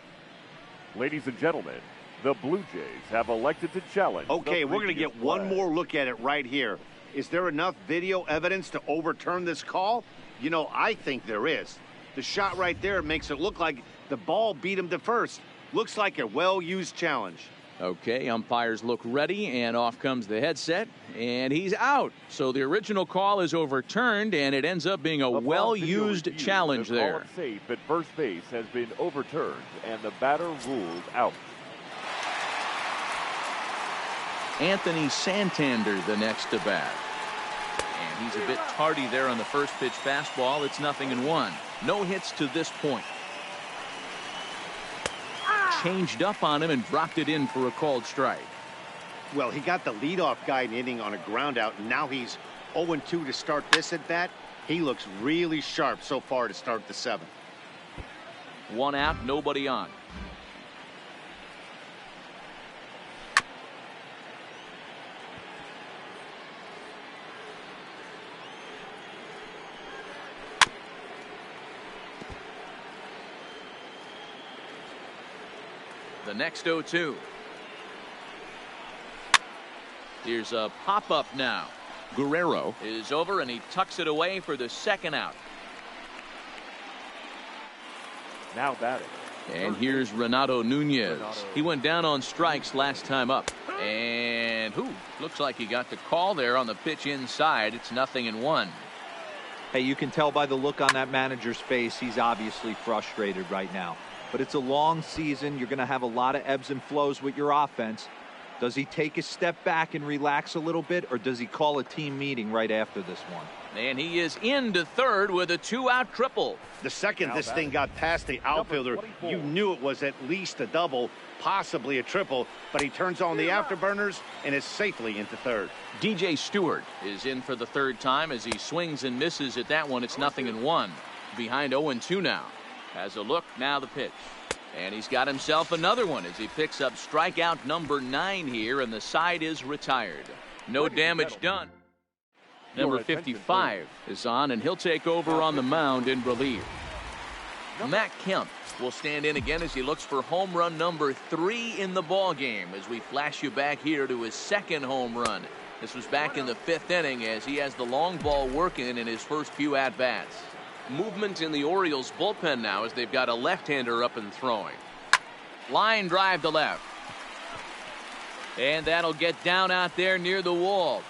Ladies and gentlemen, the Blue Jays have elected to challenge. Okay, we're going to get one more look at it right here. Is there enough video evidence to overturn this call? You know, I think there is. The shot right there makes it look like the ball beat him to first. Looks like a well-used challenge. Okay, umpires look ready, and off comes the headset, and he's out. So the original call is overturned, and it ends up being a well-used challenge there. The call safe at first base has been overturned, and the batter ruled out. Anthony Santander the next to bat. And he's a bit tardy there on the first pitch fastball. It's 0-1. No hits to this point. Changed up on him and dropped it in for a called strike. Well, he got the leadoff guy inning on a ground out, and now he's 0-2 to start this at bat. He looks really sharp so far to start the 7th. 1 out, nobody on. The next 0-2. Here's a pop-up now. Guerrero is over, and he tucks it away for the 2nd out. Now batting. And here's Renato Nunez. He went down on strikes last time up. And looks like he got the call there on the pitch inside. It's 0-1. Hey, you can tell by the look on that manager's face, he's obviously frustrated right now. But it's a long season. You're going to have a lot of ebbs and flows with your offense. Does he take a step back and relax a little bit, or does he call a team meeting right after this one? And he is into third with a 2-out triple. The second this thing got past the outfielder, you knew it was at least a double, possibly a triple, but he turns on the afterburners and is safely into third. DJ Stewart is in for the 3rd time as he swings and misses at that one. It's 0-1. Behind 0-2 now. Has a look, now the pitch. And he's got himself another one as he picks up strikeout number 9 here, and the side is retired. No damage done. Number 55 is on, and he'll take over on the mound in relief. Matt Kemp will stand in again as he looks for home run number 3 in the ball game as we flash you back here to his 2nd home run. This was back in the 5th inning as he has the long ball working in his first few at-bats. Movement in the Orioles bullpen now as they've got a left-hander up and throwing. Line drive to left. And that'll get down out there near the wall.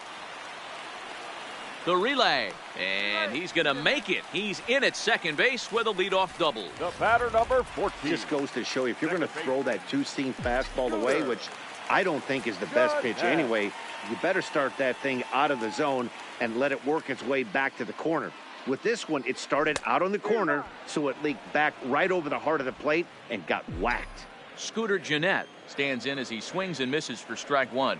The relay. And he's going to make it. He's in at second base with a leadoff double. The batter number 14. Just goes to show you, if you're going to throw that two-seam fastball away, which I don't think is the best pitch anyway, you better start that thing out of the zone and let it work its way back to the corner. With this one, it started out on the corner, so it leaked back right over the heart of the plate and got whacked. Scooter Gennett stands in as he swings and misses for strike 1.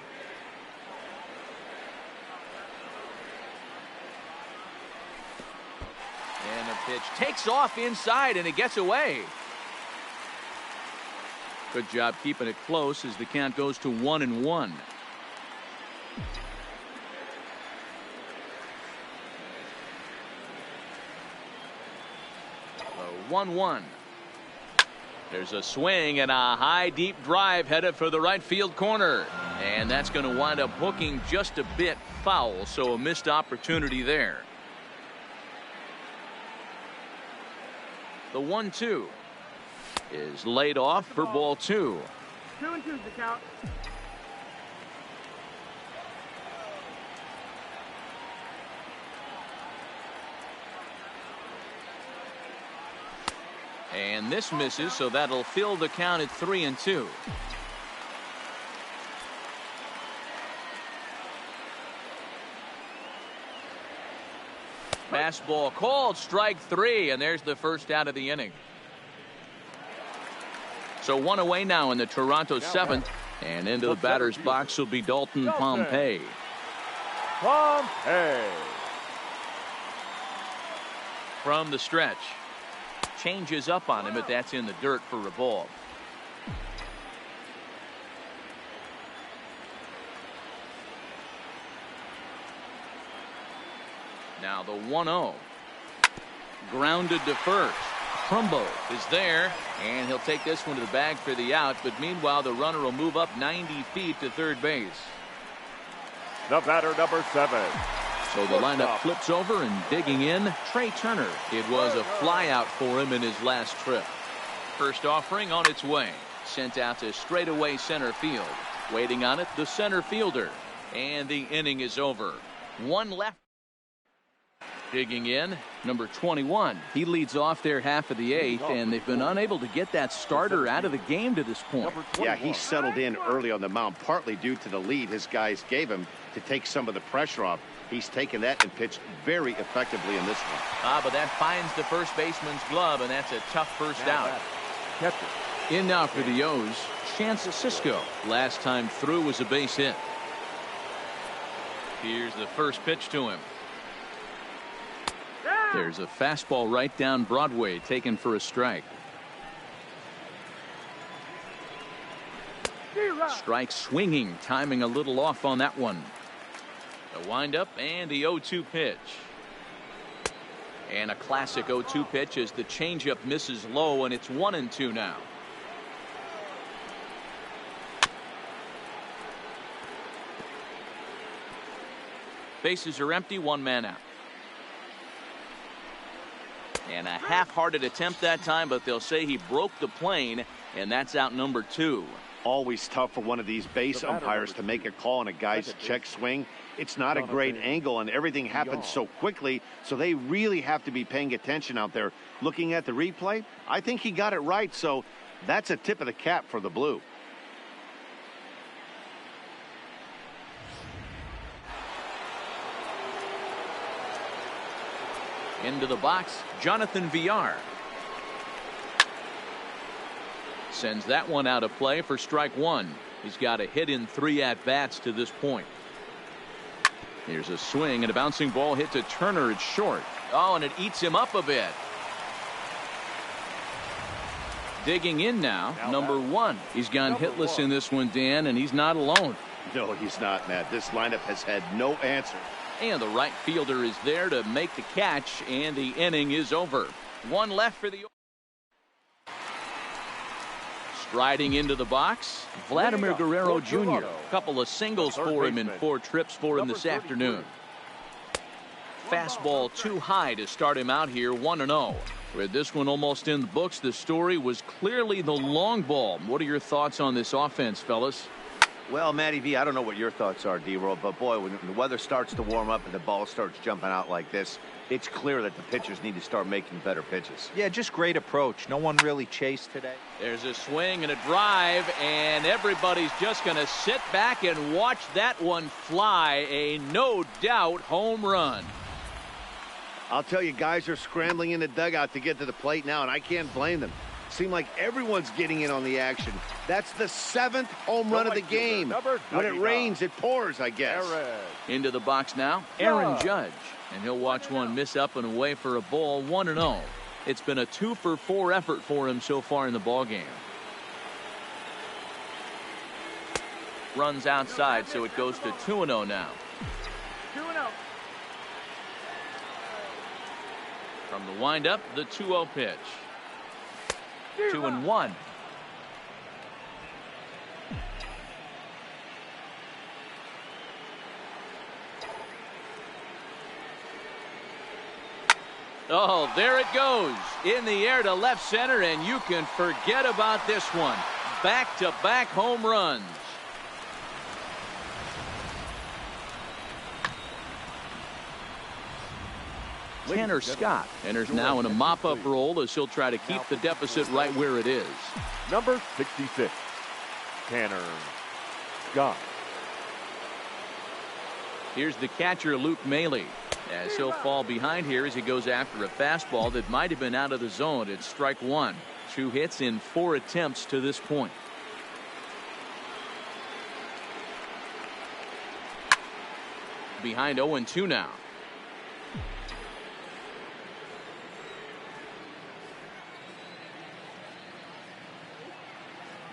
And the pitch takes off inside, and it gets away. Good job keeping it close as the count goes to 1-1. 1-1. There's a swing and a high deep drive headed for the right field corner, and that's going to wind up hooking just a bit foul, so a missed opportunity there. The 1-2 is laid off for ball 2. 2-2 is the count. And this misses, so that'll fill the count at 3-2. Fastball called, strike 3, and there's the first out of the inning. So 1 away now in the Toronto 7th, and into the batter's box will be Dalton Pompey. From the stretch. Changes up on him, but that's in the dirt for a ball. Now the 1-0. Grounded to first. Trumbo is there, and he'll take this one to the bag for the out, but meanwhile the runner will move up 90 feet to third base. The batter number 7. So the lineup flips over, and digging in, Trey Turner. It was a fly out for him in his last trip. First offering on its way. Sent out to straightaway center field. Waiting on it, the center fielder. And the inning is over. One left. Digging in, number 21. He leads off their half of the eighth, and they've been unable to get that starter out of the game to this point. Yeah, he settled in early on the mound, partly due to the lead his guys gave him to take some of the pressure off. He's taken that and pitched very effectively in this one. But that finds the first baseman's glove, and that's a tough first out. In now for the O's, Chance Cisco. Last time through was a base hit. Here's the first pitch to him. There's a fastball right down Broadway, taken for a strike. Strike swinging, timing a little off on that one. The windup and the 0-2 pitch. And a classic 0-2 pitch as the changeup misses low, and it's 1-2 now. Bases are empty, one man out. And a half-hearted attempt that time, but they'll say he broke the plane, and that's out number 2. Always tough for one of these base umpires to make a call on a guy's check swing. It's not a great angle, and everything happens so quickly, so they really have to be paying attention out there. Looking at the replay, I think he got it right, so that's a tip of the cap for the Blue. Into the box, Jonathan Villar. Sends that one out of play for strike 1. He's got a hit in 3 at-bats to this point. Here's a swing and a bouncing ball hit to Turner. It's short. Oh, and it eats him up a bit. Digging in now, number 1. He's gone hitless in this one, Dan, and he's not alone. No, he's not, Matt. This lineup has had no answer. And the right fielder is there to make the catch, and the inning is over. One left for the. Striding into the box, Vladimir Guerrero Jr. A couple of singles for him and 4 trips for him this afternoon. Fastball too high to start him out here, 1-0. With this one almost in the books, the story was clearly the long ball. What are your thoughts on this offense, fellas? Well, Matty V, I don't know what your thoughts are, D-Roll, but boy, when the weather starts to warm up and the ball starts jumping out like this, it's clear that the pitchers need to start making better pitches. Yeah, just great approach. No one really chased today. There's a swing and a drive, and everybody's just going to sit back and watch that one fly. A no-doubt home run. I'll tell you, guys are scrambling in the dugout to get to the plate now, and I can't blame them. Seem like everyone's getting in on the action. That's the 7th home run of the game. When it rains, it pours, I guess. Into the box now, Aaron Judge. And he'll watch one miss up and away for a ball, 1-0. It's been a 2-for-4 effort for him so far in the ballgame. Runs outside, so it goes to 2-0 now. 2-0. From the windup, the 2-0 pitch. 2-1. Oh, there it goes. In the air to left center, and you can forget about this one. Back-to-back home runs. Tanner Scott enters now in a mop-up role as he'll try to keep the deficit right where it is. Number 66, Tanner Scott. Here's the catcher, Luke Maile, as he'll fall behind here as he goes after a fastball that might have been out of the zone. It's strike 1. 2 hits in 4 attempts to this point. Behind 0-2 now.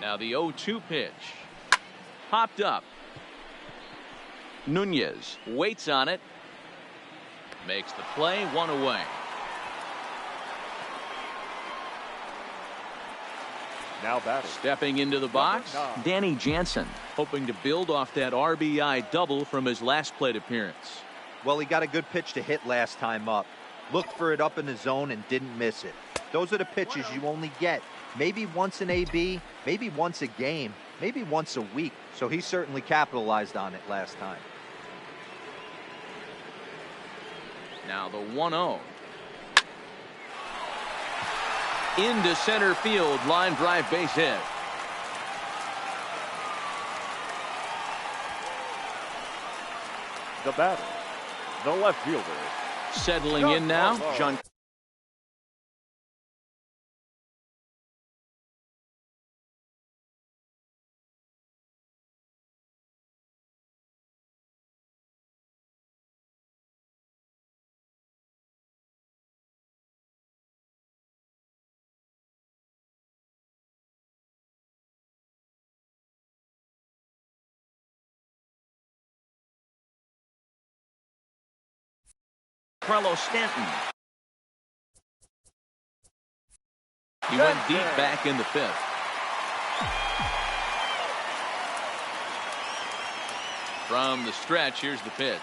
Now the 0-2 pitch. Popped up. Nunez waits on it. Makes the play, 1 away. Now batting. Stepping into the box, Danny Jansen, hoping to build off that RBI double from his last plate appearance. Well, he got a good pitch to hit last time up. Looked for it up in the zone and didn't miss it. Those are the pitches you only get maybe once in AB, maybe once a game, maybe once a week. So he certainly capitalized on it last time. Now the 1-0. Into center field, line drive base hit. The batter, the left fielder. Settling in now, John. Carlos Stanton. He went deep back in the 5th. From the stretch, here's the pitch.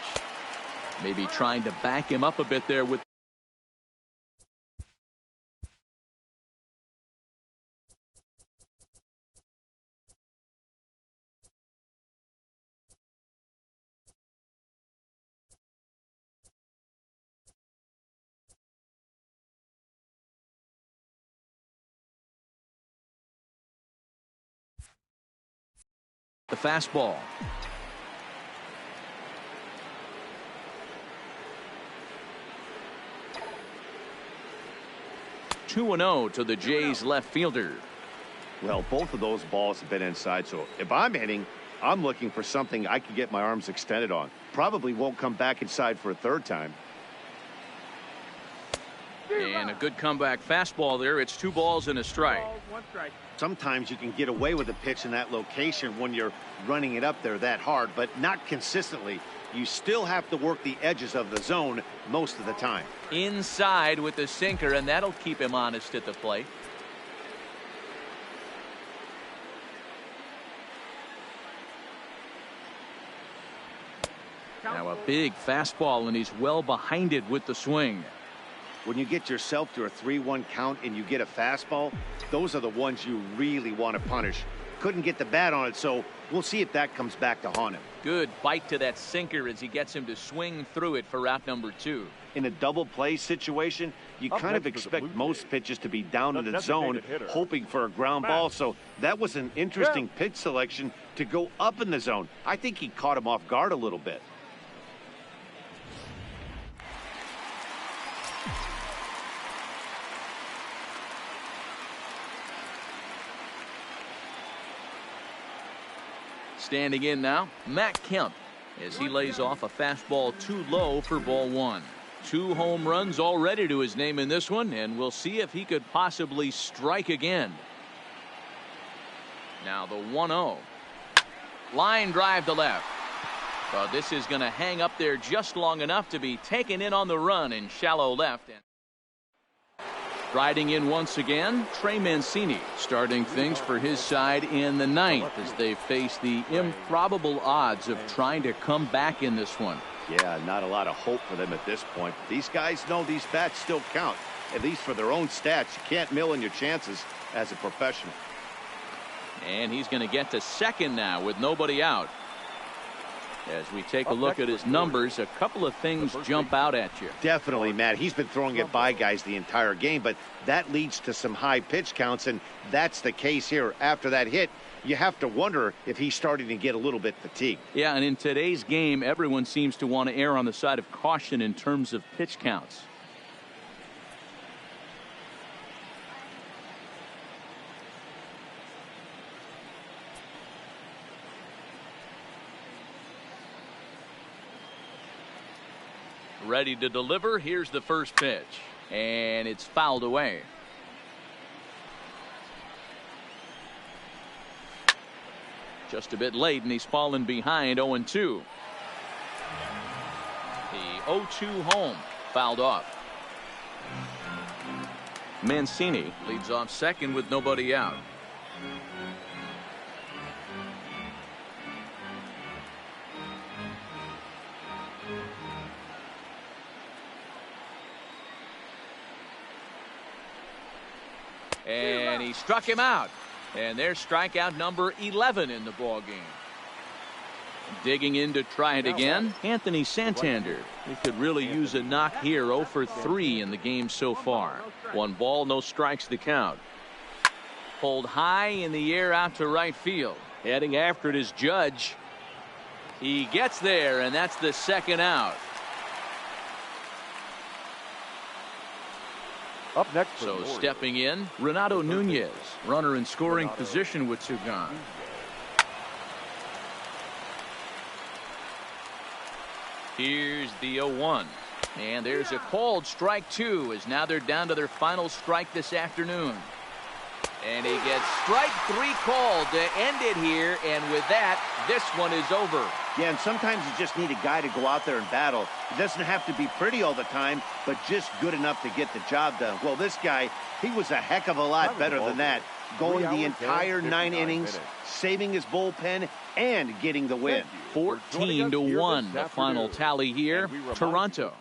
Maybe trying to back him up a bit there with. The fastball. Two and 0 to the Jays left fielder. Well, both of those balls have been inside, so if I'm hitting, I'm looking for something I can get my arms extended on. Probably won't come back inside for a third time. And a good comeback fastball there. It's 2 balls and a strike. Sometimes you can get away with a pitch in that location when you're running it up there that hard, but not consistently. You still have to work the edges of the zone most of the time. Inside with the sinker, and that'll keep him honest at the plate. Now a big fastball, and he's well behind it with the swing. When you get yourself to a 3-1 count and you get a fastball, those are the ones you really want to punish. Couldn't get the bat on it, so we'll see if that comes back to haunt him. Good bite to that sinker as he gets him to swing through it for out number 2. In a double play situation, you kind of expect most pitches to be down in the zone, hoping for a ground ball. So that was an interesting pitch selection to go up in the zone. I think he caught him off guard a little bit. Standing in now, Matt Kemp, as he lays off a fastball too low for ball 1. 2 home runs already to his name in this one, and we'll see if he could possibly strike again. Now the 1-0. Line drive to left. But this is going to hang up there just long enough to be taken in on the run in shallow left. Riding in once again, Trey Mancini starting things for his side in the 9th as they face the improbable odds of trying to come back in this one. Yeah, not a lot of hope for them at this point. These guys know these bats still count, at least for their own stats. You can't mill in your chances as a professional. And he's going to get to second now with nobody out. As we take a look at his numbers, a couple of things jump out at you. Definitely, Matt. He's been throwing it by guys the entire game, but that leads to some high pitch counts, and that's the case here. After that hit, you have to wonder if he's starting to get a little bit fatigued. Yeah, and in today's game, everyone seems to want to err on the side of caution in terms of pitch counts. Ready to deliver. Here's the first pitch, and it's fouled away. Just a bit late, and he's fallen behind 0-2. The 0-2 home fouled off. Mancini leads off second with nobody out. And he struck him out. And there's strikeout number 11 in the ball game. Digging in to try it again, Anthony Santander. He could really use a knock here. 0 for 3 in the game so far. 1 ball, no strikes to count. Pulled high in the air out to right field. Heading after it is Judge. He gets there, and that's the 2nd out. Up next, so stepping in, Renato Nunez, runner in scoring position with 2 gone. Here's the 0-1. And there's a called strike 2, as now they're down to their final strike this afternoon. And he gets strike 3 called to end it here, and with that, this one is over. Yeah, and sometimes you just need a guy to go out there and battle. It doesn't have to be pretty all the time, but just good enough to get the job done. Well, this guy, he was a heck of a lot better than that. Going the entire 9 innings, saving his bullpen, and getting the win. 14-1, the final tally here. Toronto.